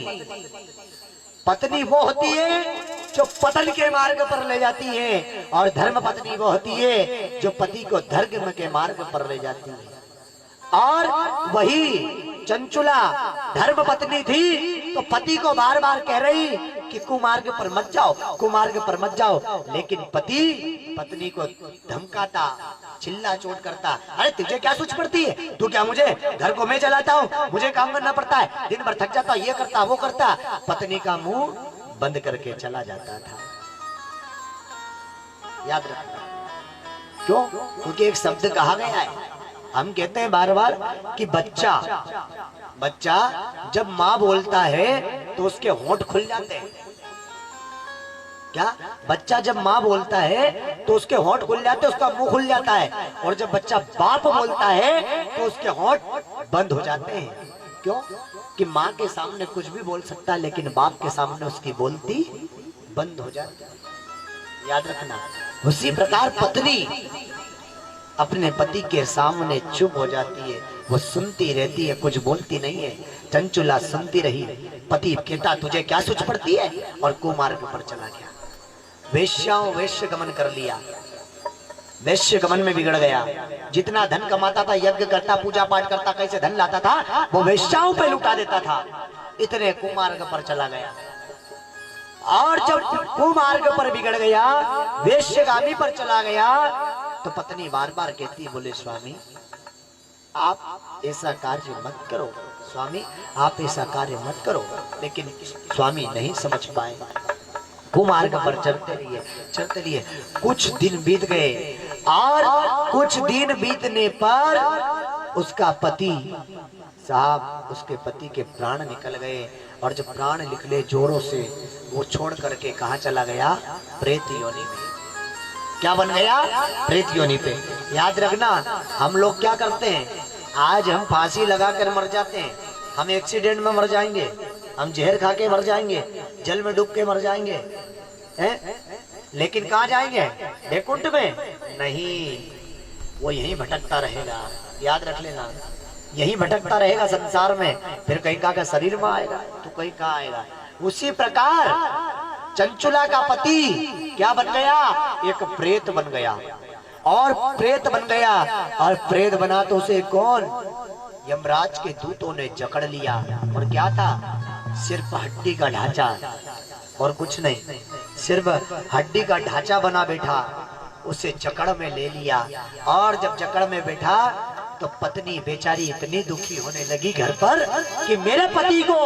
पत्नी वो होती है जो पतन के मार्ग पर ले जाती है, और धर्म पत्नी वो होती है जो पति को धर्म के मार्ग पर ले जाती है। और वही चंचुला धर्म पत्नी थी तो पति को बार बार कह रही कि कुमार्ग पर मत जाओ, कुमार्ग पर मत जाओ। लेकिन पति पत्नी को धमकाता, चिल्ला चोट करता, अरे तुझे क्या सोच पड़ती है, तू क्या, मुझे घर को मैं चलाता हूँ, मुझे काम करना पड़ता है, दिन भर थक जाता, ये करता वो करता। पत्नी का मुंह बंद करके चला जाता था। याद रखना, क्यों? क्योंकि एक शब्द कहा गया है, हम कहते हैं बार बार कि बच्चा जब माँ बोलता है तो उसके होंठ खुल जाते हैं। क्या? बच्चा जब माँ बोलता है तो उसके होंठ खुल जाते हैं, उसका मुंह खुल जाता है। और जब बच्चा बाप बोलता है तो उसके होंठ बंद हो जाते हैं। क्यों? कि माँ के सामने कुछ भी बोल सकता है, लेकिन बाप के सामने उसकी बोलती बंद हो जाती है। याद रखना। उसी प्रकार पत्नी अपने पति के सामने चुप हो जाती है, वो सुनती रहती है, कुछ बोलती नहीं है। चंचुला सुनती रही, पति कहता तुझे क्या सोच पड़ती है, और कुमार्ग पर चला गया। वेश्याओं वेश्य गमन कर लिया। वैश्य गमन में बिगड़ गया। जितना धन कमाता था, यज्ञ करता, पूजा पाठ करता, कैसे धन लाता था वो वेश्याओं पे लुटा देता था। इतने कुमार्ग पर चला गया। और जब कुमार्ग पर बिगड़ गया, वेश्यगामी पर चला गया, तो पत्नी बार बार कहती, बोले स्वामी आप ऐसा कार्य मत करो, स्वामी आप ऐसा कार्य मत करो। लेकिन स्वामी नहीं समझ पाए। कुमार्ग पर चलते रहिए। कुछ दिन बीत गए और कुछ दिन बीतने पर उसका पति साहब, उसके पति के प्राण निकल गए। और जब प्राण निकले जोरों से, वो छोड़ करके कहाँ चला गया? प्रेत योनि में। क्या बन गया? प्रेत योनि पे। याद रखना, हम लोग क्या करते हैं, आज हम फांसी लगा कर मर जाते हैं, हम एक्सीडेंट में मर जाएंगे, हम जहर खा के मर जाएंगे, जल में डूब के मर जाएंगे, हैं? लेकिन कहाँ जाएंगे? वैकुंठ में नहीं, वो यहीं भटकता रहेगा। याद रख लेना, यहीं भटकता रहेगा संसार में। फिर कहीं का शरीर में आएगा तो कहीं कहाँ आएगा। उसी प्रकार चंचुला का पति क्या बन गया? एक प्रेत बन गया। और प्रेत बन गया, और प्रेत बना तो उसे कौन? यमराज के दूतों ने जकड़ लिया। और क्या था? सिर्फ हड्डी का ढांचा और कुछ नहीं, सिर्फ हड्डी का ढांचा बना बैठा। उसे जकड़ में ले लिया। और जब जकड़ में बैठा तो पत्नी बेचारी इतनी दुखी होने लगी घर पर कि मेरे पति को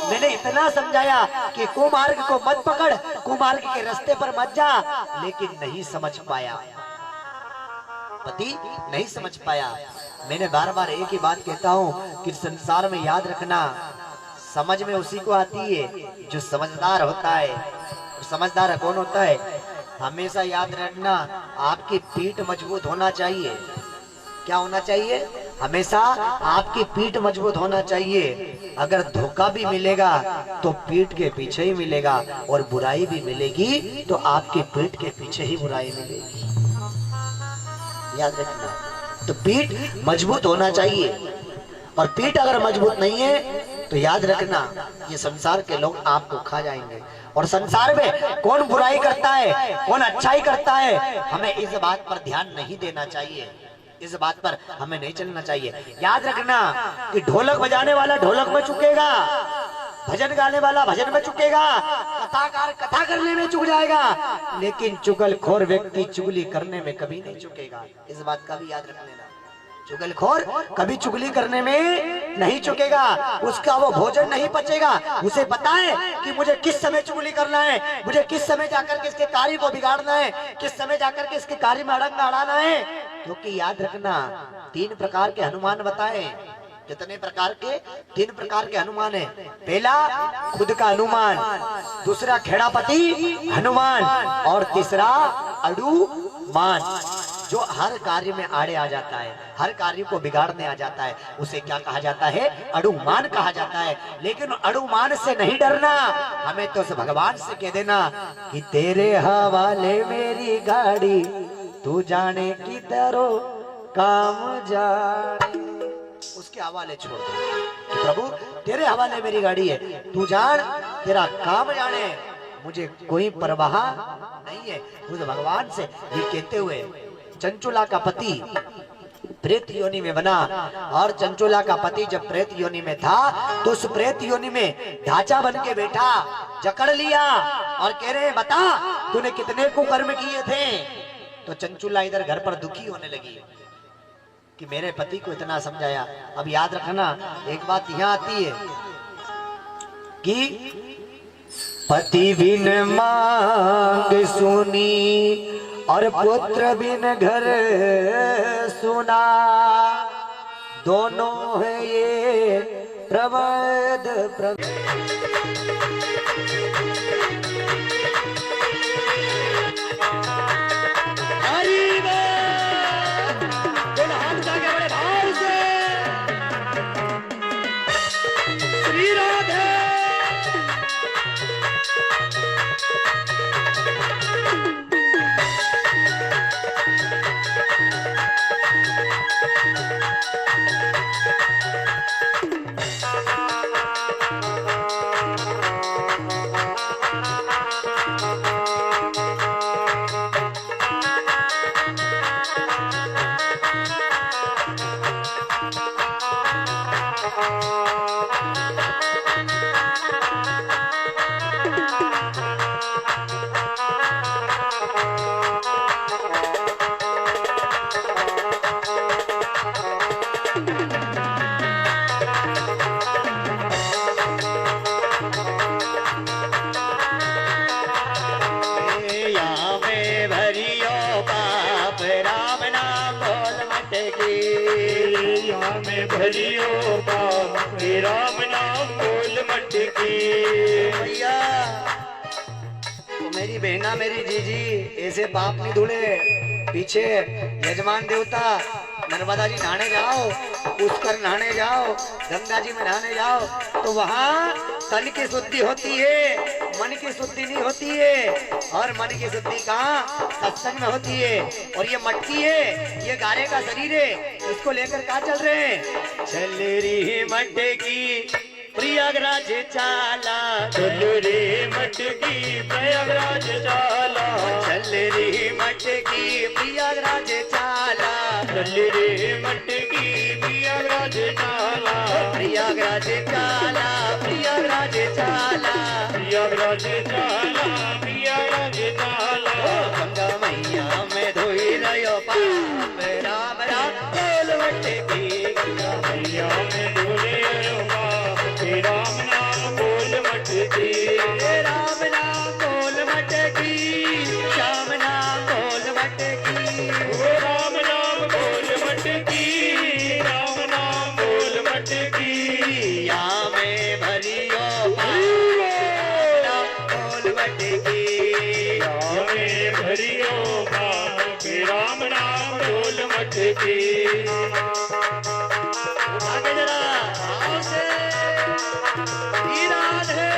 मैंने इतना समझाया कि कुमार्ग को मत पकड़, कुमार्ग के रास्ते पर मत जा, लेकिन नहीं समझ पाया। पति नहीं समझ पाया। मैंने बार बार एक ही बात कहता हूँ कि संसार में याद रखना, समझ में उसी को आती है जो समझदार होता है। और समझदार कौन होता है? हमेशा याद रखना, आपकी पीठ मजबूत होना चाहिए। क्या होना चाहिए? हमेशा आपकी पीठ मजबूत होना चाहिए। अगर धोखा भी मिलेगा तो पीठ के पीछे ही मिलेगा, और बुराई भी मिलेगी तो आपकी पीठ के पीछे ही बुराई मिलेगी। याद रखना, तो पीठ मजबूत होना चाहिए। और पीठ अगर मजबूत नहीं है तो याद रखना, ये संसार के लोग आपको खा जाएंगे। और संसार में कौन बुराई करता है, कौन अच्छाई करता है, हमें इस बात पर ध्यान नहीं देना चाहिए। इस बात पर हमें नहीं चलना चाहिए। याद रखना कि ढोलक बजाने वाला ढोलक में चुकेगा, भजन गाने वाला भजन में चुकेगा, कथाकार कथा करने में चुक जाएगा, लेकिन चुगलखोर व्यक्ति चुगली करने में कभी नहीं चुकेगा। इस बात का भी याद रख लेना। चुगलखोर कभी चुगली करने में नहीं चुकेगा। उसका वो भोजन नहीं पचेगा। उसे पता है कि मुझे किस समय चुगली करना है, मुझे किस समय जाकर के इसके कार्य को बिगाड़ना है, किस समय जाकर के इसके कार्य में अड़ंगा अड़ाना है। क्योंकि याद रखना, 3 प्रकार के हनुमान बताए। कितने प्रकार के? 3 प्रकार के हनुमान है। पहला खुद का हनुमान, दूसरा खेड़ापति हनुमान, और तीसरा अड़ूमान, जो हर कार्य में आड़े आ जाता है, हर कार्य को बिगाड़ने आ जाता है। उसे क्या कहा जाता है? अड़ूमान कहा जाता है। लेकिन अड़ूमान से नहीं डरना, हमें तो उस भगवान से कह देना कि तेरे हवाले मेरी गाड़ी, तू जाने की दरो काम जा। उसके हवाले छोड़ दो कि प्रभु तेरे हवाले मेरी गाड़ी है, तू जान, तेरा काम जाने, मुझे कोई परवाह नहीं है। उस भगवान से ये कहते हुए चंचुला का पति प्रेत योनि में बना। और चंचुला का पति जब प्रेत योनि में था तो उस प्रेत योनि में ढांचा बन के बैठा, जकड़ लिया और कह रहे बता तूने कितने कुकर्म किए थे। तो चंचुला इधर घर पर दुखी होने लगी कि मेरे पति को इतना समझाया। अब याद रखना, एक बात यहाँ आती है कि पति बिन मांग सुनी और पुत्र बिन घर सुना, दोनों है ये प्रवद यहाँ में भरियो पाप राम नाम बोल मटकी। यहाँ में भरियो बाप राम नाम बोल मटकी। भैया तो मेरी बहना मेरी जीजी ऐसे पाप नहीं धुले। पीछे यजमान देवता नर्मदा जी नहाने जाओ, पुष्कर नहाने जाओ, गंगा जी में नहाने जाओ तो वहाँ तन की शुद्धि होती है, मन की शुद्धि नहीं होती है। और मन की शुद्धि कहाँ? सत्संग में होती है। और ये मटकी है, ये गारे का शरीर है, इसको लेकर कहाँ चल रहे हैं? चल रही मटकी प्रयागराज चाला, चल रे मटकी प्रयागराज चाला, चल रही मटकी प्रयागराज चाला, चल रे मटकी प्रयागराज चाला, प्रयागराज चाला, प्रयागराज चाला, प्रयागराज चाला, प्रयागराज चाला। गंगा मैया में धोई रहो पाप राम राम बोल मटकी। गंगा मैया में धोले रवा राम नाम बोल मटकी। राम नाम बोल मटकी, श्याम नाम बोल मटकी। ओ राम नाम बोल मटकी, राम नाम बोल मटकी। या में भरियो नाम बोल मटकी। में भरियो बाप राम नाम बोल मटकी। आगे जरा आओ से राधे।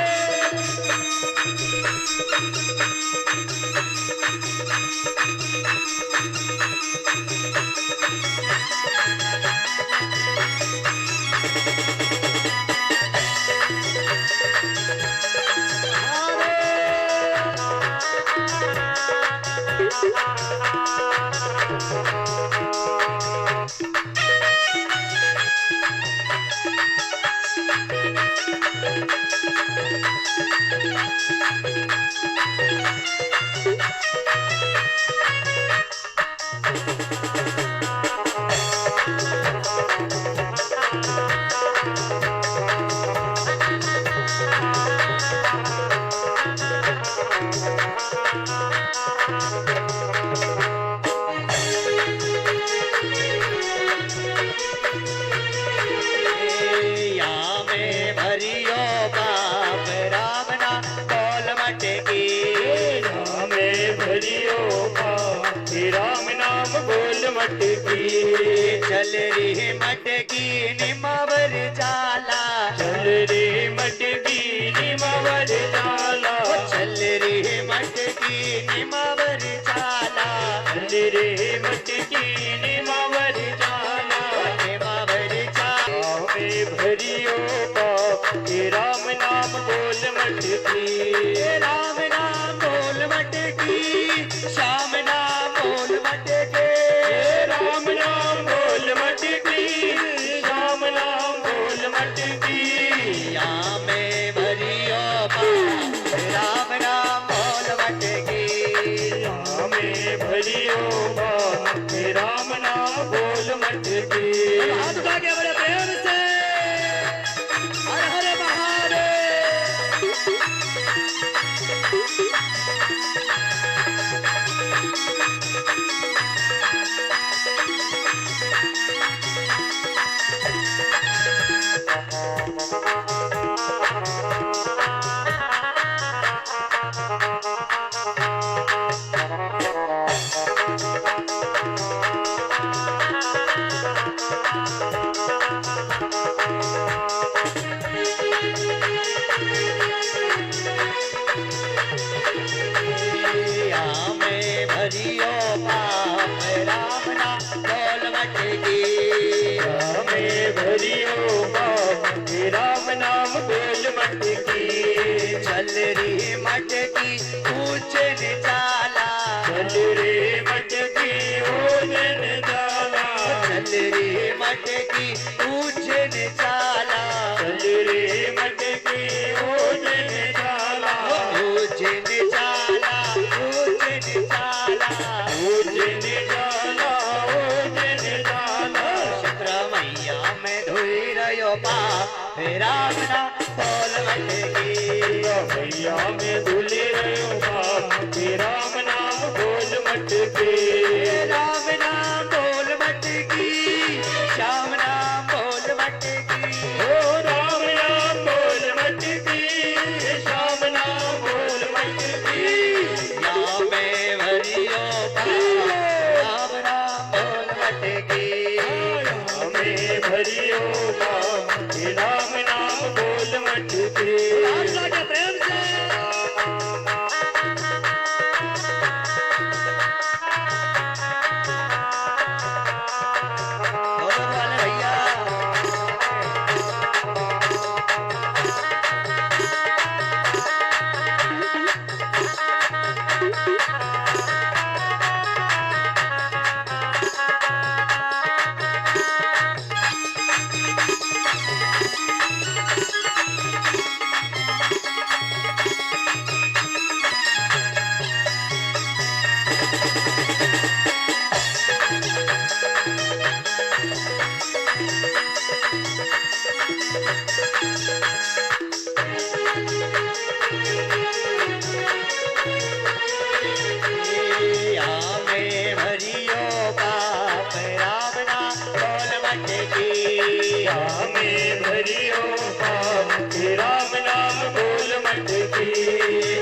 मटकी चल रे मटकी निमावर जाला, चल रे मटकी निमावर जाला, चल रे मटकी निमावर जाला, चल रे मटकी निमावर जाला, निमावर जाला में भरियो बाप राम नाम बोल मटकी, राम नाम बोल मटकी, श्याम नाम बोल मटकी, राम नाम बोल मटकी, श्याम नाम बोल मटकी, या में भरियो बाप राम नाम बोल मटकी, में भरियो बाप राम नाम बोल मटकी। हाथ उठा के बड़े प्रेम से हर हर महादेव। भरियो बाप राम नाम बोल मटकी, में भरियो बाप राम नाम बोल मटकी, चल रही मटकी ऊंचन जाला, चल रे मटकी ओजन जाला, चल रही मटकी ऊंचन जाला, रहो पा राम ना बोल मटकी भैया में धुली रहो बाप राम नाम बोल मटके राम नाम बोल मटकी श्याम नाम बोल मटकी ओ राम नाम बोल मटकी श्याम नाम बोल मटकी या में भरियो पा राम नाम बोल मटकी हमें भरियो बाप राम नाम बोल मटके प्रेम से भैया हमें भरियो बाप राम नाम बोल मटकी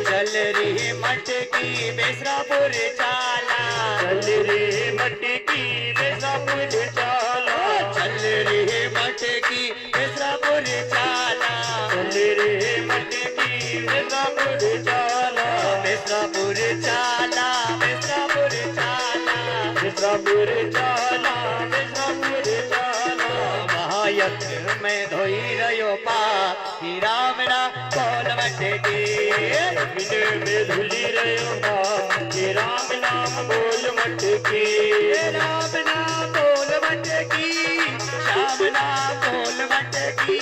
चल रही मटकी बेसरापुर चाला चल रे मटकी बेसापुर चाला चल रही मटकी बेसरापुर चाला चल रे मटकी बेसापुर चाला बेसरापुर चाला बेसरापुर चाला बेसापुर चाला बेसापुर चाला महायज्ञ में धोई रहो पा राम ना बोल मटकी बिने में धुली रहो बाप राम नाम बोल मटकी राम नाम बोल मटकी श्याम नाम बोल मटकी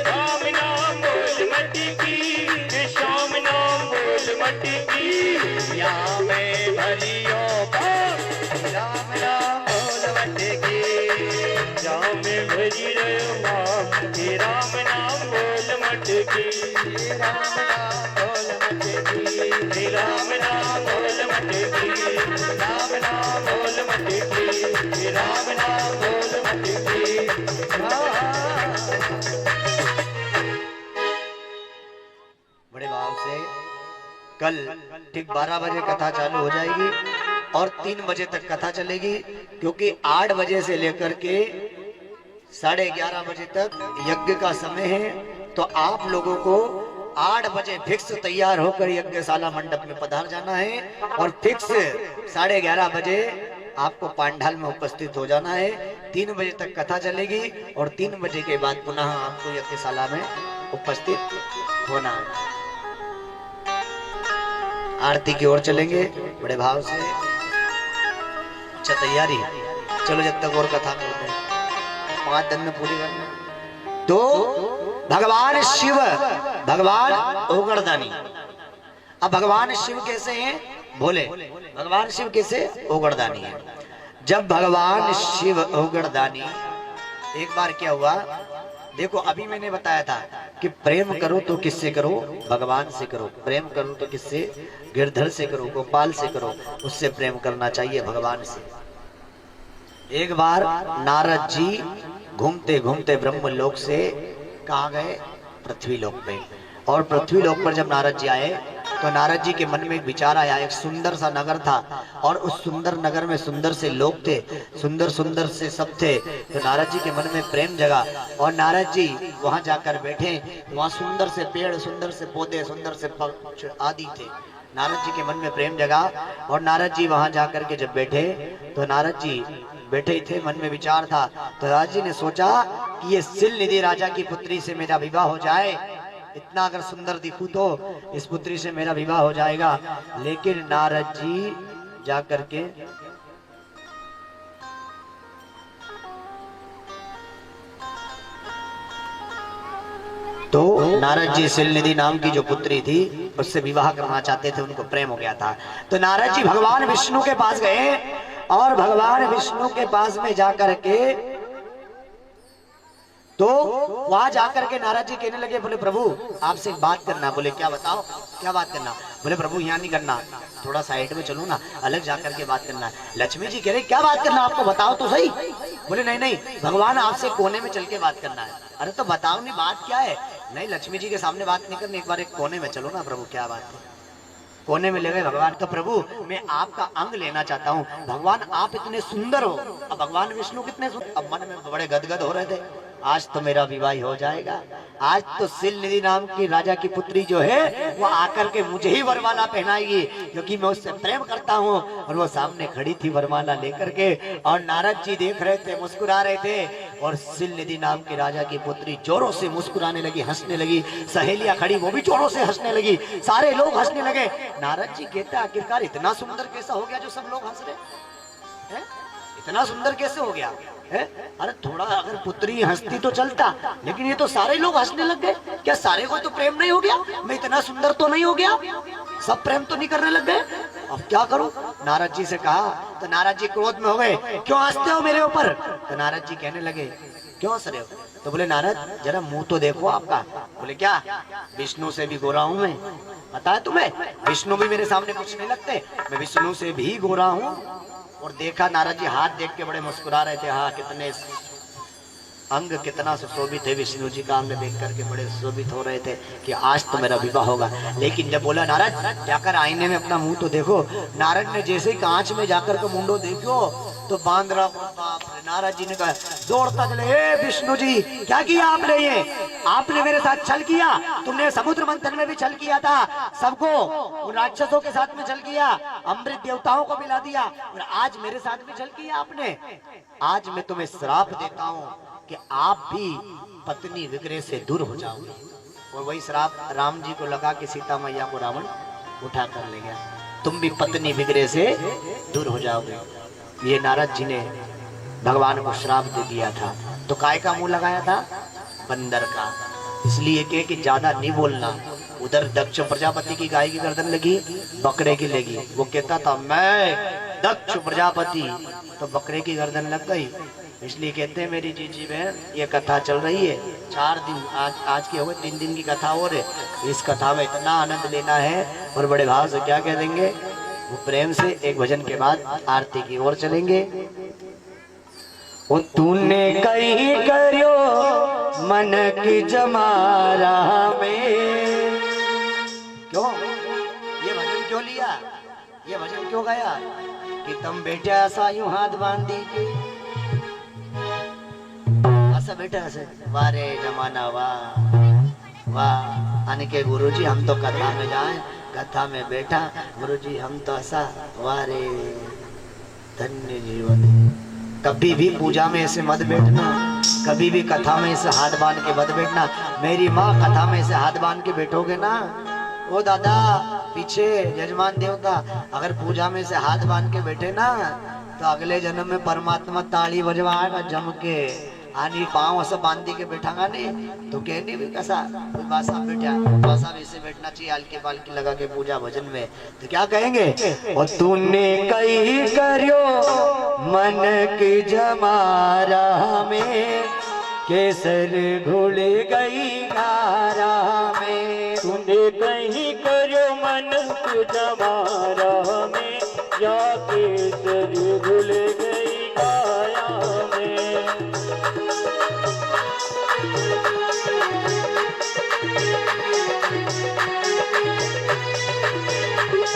राम नाम बोल मटकी श्याम नाम बोल मटकी या में भरियो बाप राम नाम बोल मटकी जाम में भरी रहो बाप राम नाम बोल मटकी राम नाम बोल मटकी राम नाम बोल मटकी राम नाम बोल मटकी राम नाम बोल मटकी बड़े भाव से कल ठीक 12 बजे कथा चालू हो जाएगी और 3 बजे तक कथा चलेगी, क्योंकि 8 बजे से लेकर के 11:30 बजे तक यज्ञ का समय है। तो आप लोगों को 8 बजे फिक्स तैयार होकर यज्ञशाला मंडप में पधार जाना है और फिक्स 11:30 बजे आपको पांडाल में उपस्थित हो जाना है। 3 बजे तक कथा चलेगी और 3 बजे के बाद पुनः आपको यज्ञशाला में उपस्थित होना है। आरती की ओर चलेंगे बड़े भाव से। अच्छा तैयारी, चलो जब तक और कथा करते हैं 5 दिन में पूरी करना। तो भगवान शिव भगवान ओगड़दानी। अब भगवान शिव कैसे हैं? भोले। भगवान शिव कैसे? ओगड़दानी है। जब भगवान शिव ओगड़दानी, एक बार क्या हुआ देखो, अभी मैंने बताया था कि प्रेम करो तो किससे करो? भगवान से करो। प्रेम करो तो किससे? गिरधर से करो, गोपाल से करो, उससे प्रेम करना चाहिए, भगवान से। एक बार नारद जी घूमते घूमते ब्रह्म लोक से कहाँ गए? पृथ्वी लोक पे। और पृथ्वी लोक पर जब नारद जी आए तो नारद जी के मन में एक विचार आया। एक सुंदर सा नगर था और उस सुंदर नगर में सुंदर से लोग थे, सुंदर सुंदर से सब थे। तो नारद जी के मन में प्रेम जगा और नारद जी वहां जाकर बैठे। वहां सुंदर से पेड़, सुंदर से पौधे, सुंदर से पक्षी आदि थे। नारद जी के मन में प्रेम जगा और नारद जी वहां जाकर के जब बैठे तो नारद जी बैठे ही थे, मन में विचार था। तो नारद जी ने सोचा कि ये सिल निधि राजा की पुत्री से मेरा विवाह हो जाए। इतना अगर सुंदर दिखूं तो इस पुत्री से मेरा विवाह हो जाएगा। लेकिन नारद जी जाकर के तो नारद जी सिलनिधि नाम की जो पुत्री थी उससे विवाह करना चाहते थे, उनको प्रेम हो गया था। तो नारद जी भगवान विष्णु के पास गए और भगवान विष्णु के पास में जाकर के तो वहां जाकर के नारद जी कहने लगे, बोले प्रभु आपसे एक बात करना। बोले क्या बताओ, क्या बात करना? बोले प्रभु यहाँ नहीं करना, थोड़ा साइड में चलो ना, अलग जाकर के बात करना है। लक्ष्मी जी कह रहे क्या बात करना आपको, बताओ तो सही। बोले नहीं नहीं भगवान आपसे कोने में चल के बात करना है। अरे तो बताओ नहीं बात क्या है? नहीं लक्ष्मी जी के सामने बात नहीं करनी, एक बार एक कोने में चलो ना प्रभु, क्या बात है? कोने में ले गए भगवान। तो प्रभु मैं आपका अंग लेना चाहता हूँ। भगवान आप इतने सुंदर हो। अब भगवान विष्णु कितने सुंदर, अब मन में बड़े गदगद हो रहे थे, आज तो मेरा विवाह हो जाएगा। आज तो सिल निधि नाम की राजा की पुत्री जो है वो आकर के मुझे ही वरमाला पहनाएगी, क्योंकि मैं उससे प्रेम करता हूँ। और वो सामने खड़ी थी वरमाला लेकर के, और नारद जी देख रहे थे, मुस्कुरा रहे थे। और सिल निधि नाम की राजा की पुत्री जोरों से मुस्कुराने लगी, हंसने लगी। सहेलियां खड़ी वो भी जोरों से हंसने लगी, सारे लोग हंसने लगे। नारद जी कहते आखिरकार इतना सुंदर कैसा हो गया जो सब लोग हंस रहे हैं? इतना सुंदर कैसे हो गया है? अरे थोड़ा अगर पुत्री हंसती तो चलता, लेकिन ये तो सारे लोग हंसने लग गए। क्या सारे को तो प्रेम नहीं हो गया? मैं इतना सुंदर तो नहीं हो गया? सब प्रेम तो नहीं करने लग गए? अब क्या करूं? नारद जी से कहा तो नारद जी क्रोध में हो गए, क्यों हंसते हो मेरे ऊपर? तो नारद जी कहने लगे क्यों हंस रहे हो? तो बोले नारद जरा मुंह तो देखो आपका। बोले क्या? विष्णु से भी गोरा हूं मैं, पता है तुम्हें? विष्णु भी मेरे सामने कुछ नहीं लगते, मैं विष्णु से भी गोरा हूं। और देखा नारद जी हाथ देख के बड़े मुस्कुरा रहे थे। हाँ कितने अंग कितना सुशोभित है, विष्णु जी का अंग देख करके बड़े सुशोभित हो रहे थे कि आज तो मेरा विवाह होगा। लेकिन जब बोला नारद जाकर आईने में अपना मुंह तो देखो, नारद ने जैसे ही कांच में जाकर के मुंडो देखो तो बांध रहा। बाप रे! नारद जी ने कहा दौड़ता चले, हे विष्णु जी क्या किया आपने? ये आपने मेरे साथ छल किया, तुमने समुद्र मंथन में भी छल किया था, सबको उन राक्षसों के साथ में छल किया, अमृत देवताओं को मिला दिया, और आज मेरे साथ भी छल किया आपने। आज मैं तुम्हें श्राप देता हूँ कि आप भी पत्नी विग्रह से दूर हो जाओगे। और वही श्राप राम जी को लगा कि सीता मैया को रावण उठा कर ले गया, तुम भी पत्नी विग्रह से दूर हो जाओगे। ये नारद जी ने भगवान को श्राप दे दिया था। तो काय का मुंह लगाया था? बंदर का। इसलिए कि ज्यादा नहीं बोलना। उधर दक्ष प्रजापति की गाय की गर्दन लगी, बकरे की लगी। वो कहता था मैं दक्ष प्रजापति, तो बकरे की गर्दन लग गई। इसलिए कहते हैं मेरी जीजी बहन ये कथा चल रही है 4 दिन, आज की हो गई 3 दिन की कथा और है। इस कथा में इतना आनंद लेना है। और बड़े भाव से क्या कह देंगे वो प्रेम से एक भजन के बाद आरती की ओर चलेंगे। ओ तूने कहीं करियो मन की जमारा में, क्यों ये भजन क्यों लिया, ये भजन क्यों गाया? कि तुम बेटे ऐसा यूं हाथ बांधी के ऐसा बेटा ऐसे वारे जमाना वाह वाह आने के गुरुजी हम तो कथा में जाएं, कथा में बैठा गुरुजी हम तो ऐसा वारे धन्य जीवन। कभी भी पूजा में ऐसे मत बैठना, कभी भी कथा में ऐसे हाथ बांध के मत बैठना। मेरी माँ कथा में ऐसे हाथ बांध के बैठोगे ना, ओ दादा पीछे यजमान देवता अगर पूजा में से हाथ बांध के बैठे ना तो अगले जन्म में परमात्मा ताली बजवाएगा जम के। आनी पाँव ऐसा बांधी के बैठागा नहीं तो कहने भी कैसा बासा बैठा, बासा वैसे बैठना चाहिए हल्के पालकी लगा के पूजा भजन में। तो क्या कहेंगे? और तूने कहीं करियो मन की जमारा में, केसर घुल गई गारा में। तूने कहीं करो मन की जमारा में, या केसर घुल गई काया में।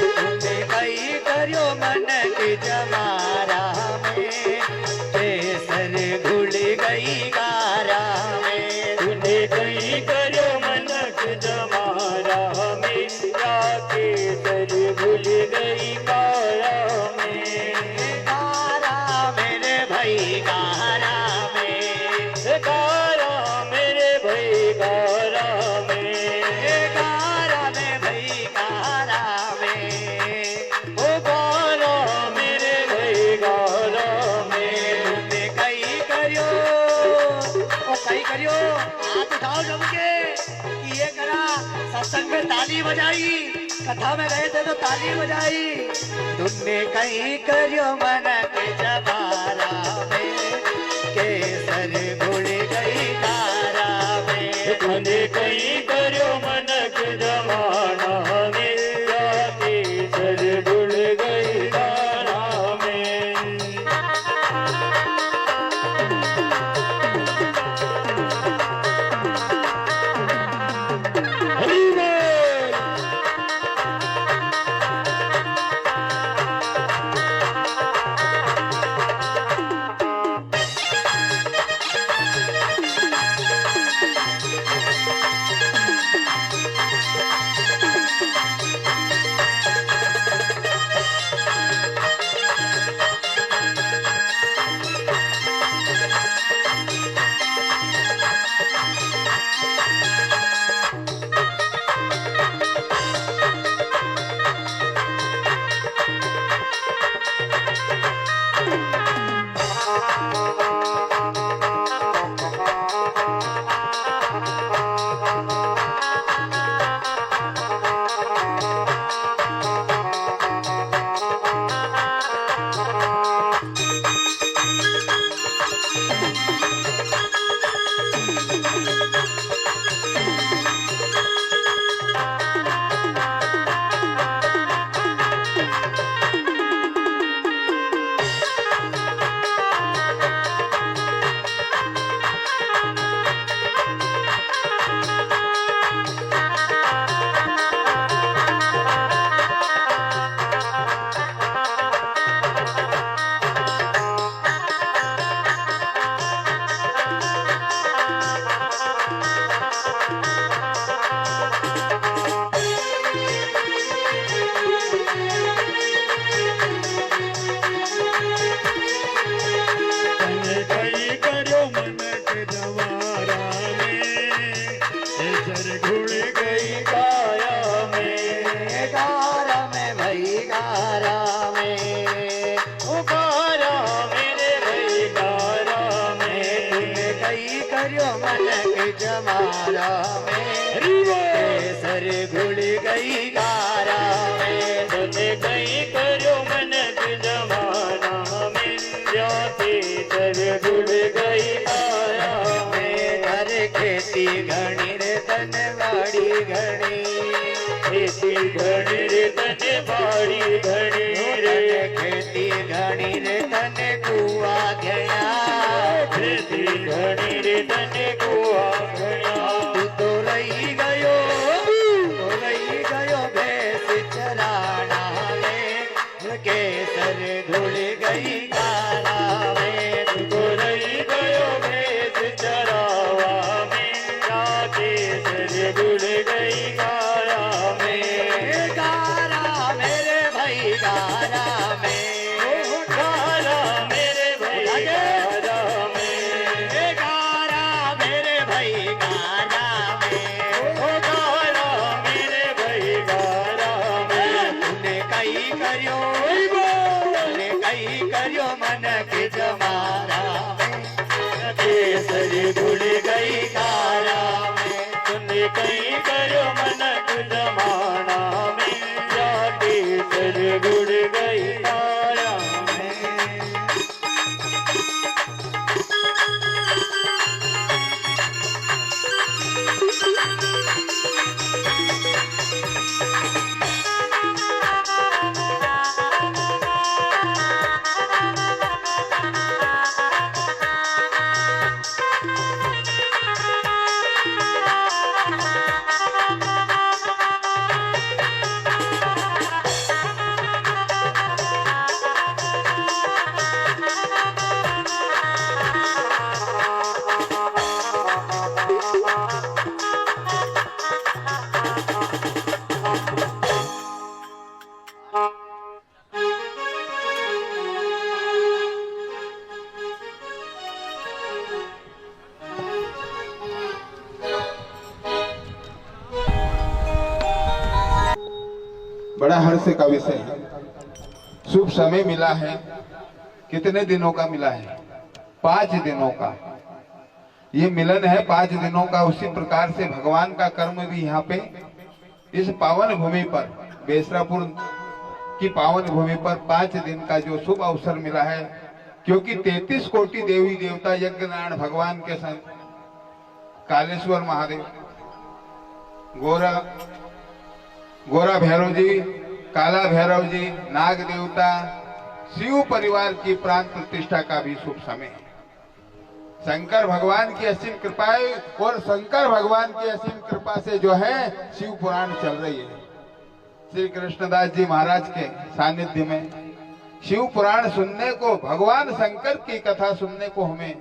तूने कहीं करियो मन की जमारा में, केसर घुल गई गारा में। तूने कहीं करो मन की जमारा में, या केसर घुल गई काया में। गारा मेरे भाई गारा में, गारा मेरे भाई गारा में, गारा में भाई गारा में, ओ गारा मेरे भाई गारा में। तूने कहीं करियो, ओ कहीं करियो, हाथ उठाओ जम के कि ये करा। सत्संग में ताली बजाई, कथा में गए थे तो ताली बजाई। तुमने कहीं करियो मन के जमारा में, केसर घुल गई गारा जमारा में, केसर घुल गई गारा में, तने कहीं करो मनक जमाना में, जाते तर गुड़ गई आया में। घर खेती घनी रे तन बाड़ी घनी, खेती घड़ी रे तने बाड़ी घड़ी रे, खेती घनी रे तन कुआ गया, खेती घड़ी रे तने कुआ गया। तू तो रही गयो, तो रही गयो भैंस चराना में, केसर घुल गई गाना में। तू तो रही गयो भैंस चरावा में, जाके सर गुड़ गई गाया में। गारा मेरे भाई गारा में, गारा मेरे भाई गारा में, गारा मेरे भाई गारा में। ओ गारा मेरे भाई गारा में। तूने कई करियो, तूने कई करियो मन के जमारा में, केसर गुड़ गई गारा में। तूने कहीं करो मनक जमाना में, जाके सर गुड़ गई तारा में। बड़ा हर्ष का विषय है। शुभ समय मिला है। कितने दिनों का मिला है? 5 दिनों का। ये मिलन है 5 दिनों का। उसी प्रकार से भगवान का कर्म भी यहाँ पे इस पावन भूमि पर, बेसरापुर की पावन भूमि पर 5 दिन का जो शुभ अवसर मिला है, क्योंकि 33 कोटि देवी देवता यज्ञ नारायण भगवान के संग कालेश्वर महादेव, गोरा भैरव जी, काला भैरव जी, नाग देवता, शिव परिवार की प्राण प्रतिष्ठा का भी शुभ समय है। शंकर भगवान की असीम कृपा है और शंकर भगवान की असीम कृपा से जो है शिव पुराण चल रही है। श्री कृष्णदास जी महाराज के सानिध्य में शिव पुराण सुनने को, भगवान शंकर की कथा सुनने को हमें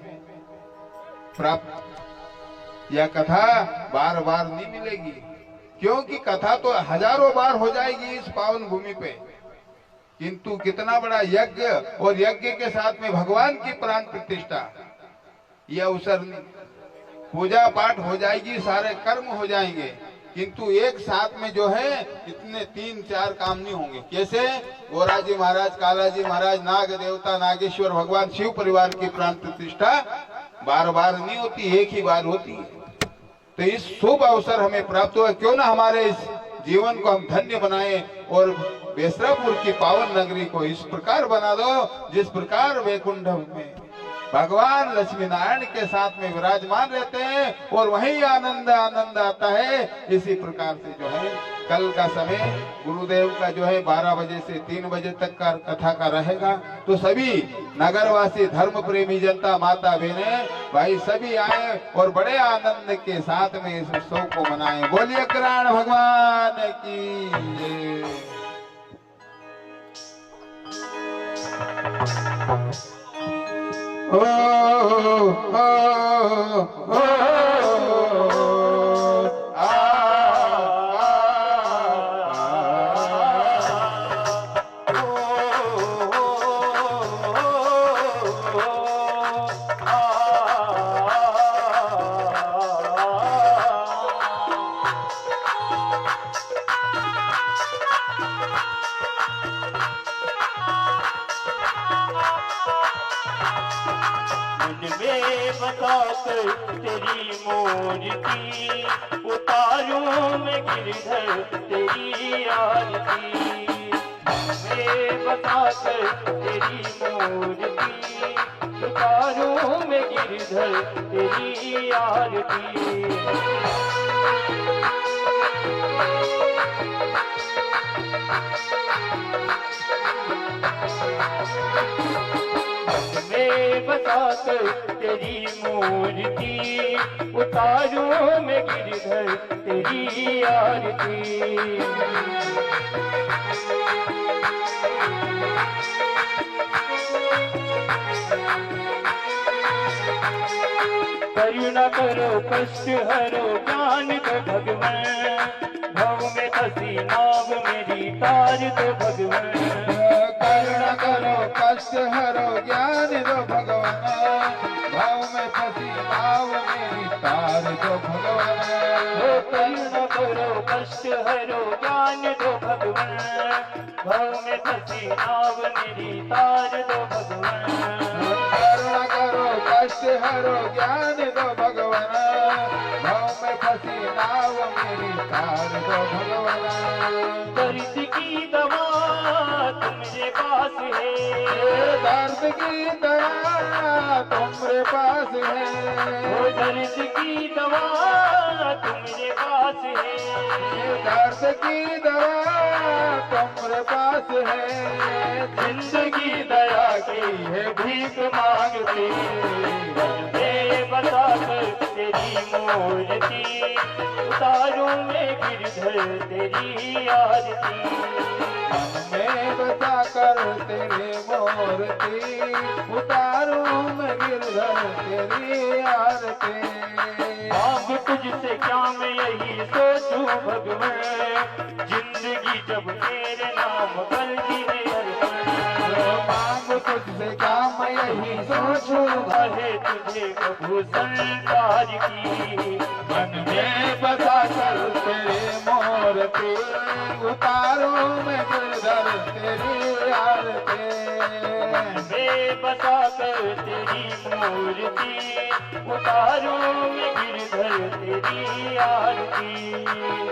प्राप्त। यह कथा बार बार नहीं मिलेगी, क्योंकि कथा तो हजारों बार हो जाएगी इस पावन भूमि पे, किंतु कितना बड़ा यज्ञ और यज्ञ के साथ में भगवान की प्राण प्रतिष्ठा, यह अवसर, पूजा पाठ हो जाएगी, सारे कर्म हो जाएंगे, किंतु एक साथ में जो है इतने 3-4 काम नहीं होंगे। कैसे? गोरा जी महाराज, काला जी महाराज, नाग देवता, नागेश्वर भगवान, शिव परिवार की प्राण प्रतिष्ठा बार बार नहीं होती, एक ही बार होती है। तो इस शुभ अवसर हमें प्राप्त हुआ, क्यों ना हमारे इस जीवन को हम धन्य बनाएं और बेसरापुर की पावन नगरी को इस प्रकार बना दो जिस प्रकार वैकुंठ में भगवान लक्ष्मी नारायण के साथ में विराजमान रहते हैं और वही आनंद आता है। इसी प्रकार से जो है कल का समय गुरुदेव का जो है 12 बजे से 3 बजे तक का कथा का रहेगा। तो सभी नगरवासी, धर्म प्रेमी जनता, माता बहने भाई सभी आए और बड़े आनंद के साथ में इस उत्सव को मनाएं। बोलिए नारायण भगवान की जय। ओ मन में बता कर तेरी मूर्ति, उतारूं मैं गिरधर तेरी आरती। मैं बसा कर तेरी मूर्ति, उतारूं मैं गिरधर तेरी आरती। मैं बसा कर तेरी मूर्ति, उतारूं मैं गिरधर तेरी आरती। करुणा करो कष्ट हरो ज्ञान दो भगवान, भव में फंसी नाव मेरी तार दो भगवान। करुणा करो कष्ट हरो ज्ञान दो भगवान, भाव में फंसी नाव मेरी तार दो भगवान। करुणा करो कष्ट हरो ज्ञान दो भगवान, भव में फंसी नाव मेरी तार दो भगवान। करुणा करो कष्ट हरो ज्ञान दो भगवान, भाव में फंसी नाव मेरी तार दो भगवान। दर्द की दवा तुम्हारे पास है, दर्द की दवा तुम्हारे पास है, दर्द की दवा तुम्हारे पास है। दर्द की दवा तुम्हारे पास है। जिंदगी दया की है भीख मांगते, बता कर तेरी मूर्ति, उतारूं मैं गिरधर तेरी आरती। मैं बसा कर तेरे मूर्ति, उतारूं मैं गिरधर तेरी आरती। मांग तुझसे क्या मैं यही सोचूं भगवान, जिंदगी जब तेरे नाम करती है अर्पण। मांग तुझसे क्या मैं यही सोचूं, भले तुझे प्रभु संसार की। मन में बसा कर तेरे मूर्ति, उतारूं मैं गिरधर तेरी आरती। मैं बसा कर तेरी मूर्ति, उतारूं मैं गिरधर तेरी आरती।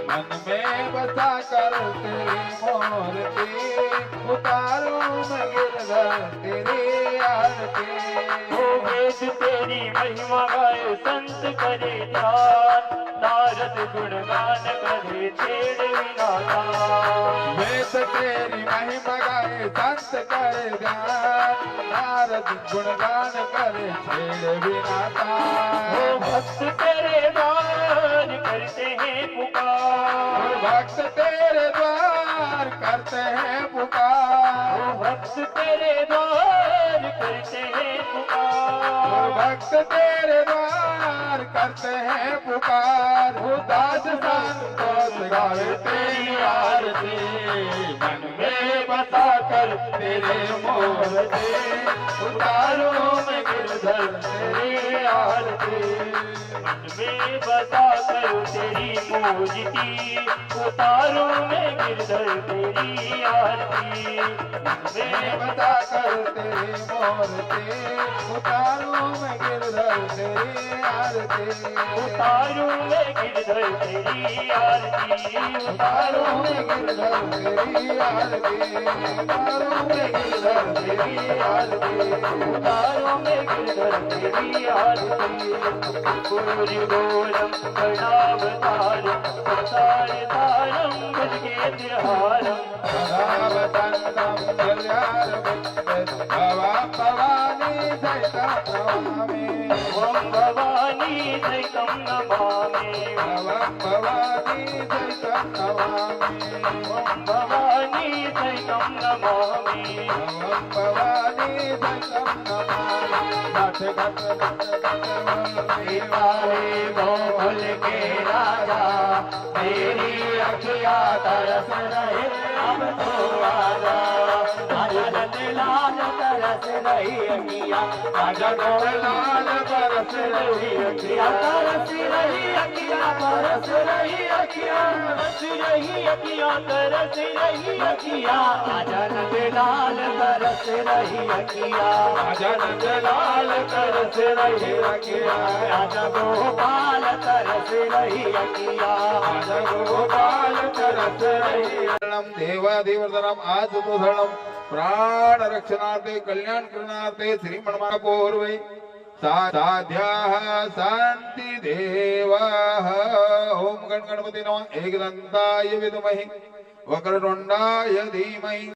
मन में बसा कर तेरी मूर्ति, उतारूं मैं गिरधर तेरी आरती। ओ वेद तेरी महिमा गाए संत करे ध्यान, नारद गुणगान करे छेड़ विनाता। वेद तेरी महिमा गाए संत करे ध्यान, नारद गुणगान करे छेड़ विनाता। ओ भक्त तेरे द्वार करते हैं पुकार, भक्त तेरे द्वार करते हैं पुकार। ओ भक्त तेरे द्वार करते हैं पुकार। भक्त तेरे द्वार करते हैं पुकार। दास संतोष गाए तेरी आरती। मन में बसा कर तेरे मूर्ति, उतारूं मैं गिरधर तेरी आरती। मन में बसा कर तेरी मूर्ति, उतारूं मैं गिरधर तेरी आरती। मन में बता कर तेरी मूर्ति, उतारूं मैं गिरधर तेरी आरती। उतारूं मैं गिरधर तेरी आरती। उतारूं मैं गिरधर तेरी आरती। उतारूं मैं गिरधर तेरी आरती। उतारूं मैं गिरधर तेरी आरती। गुरु गोरम करुणावतारम, संसार तारम भजगेन्द्रहारम। सदावतंतं कल्याणं भवां भवानी सहितं नमामि। ओम भवानी सहितं नमामि। भवां भवानी सहितं नमामि। ओम भवानी सहितं नमामि। भवां भवानी सहितं नमामि। नाथ गत सितारे गोकुल के राजा, मेरी अखिया तरस रहे अब तो आजा। आजा लाल तरस रही अखिया, आजा लाल बरस रही अखियाँ। तरस रही अखिया, तरस रही अखियां, तरस रही अखियां, तरस रही अखियां। आजा नंदलाल तरस रही अखियां, आजा नंदलाल तरस रही अखियां। आजा गोपाल तरस रही अखियां, आजा गोपाल तरस रही। देवादेवर्धनम आज शरणम प्राण रक्षणार्थे कल्याण करणार्थे श्रीमन्मा पूर्वे साध्याः शांति देवाः। ओम गण गणपति नमः। एकदंताय विद्महे वक्रतुंडाय धीमहि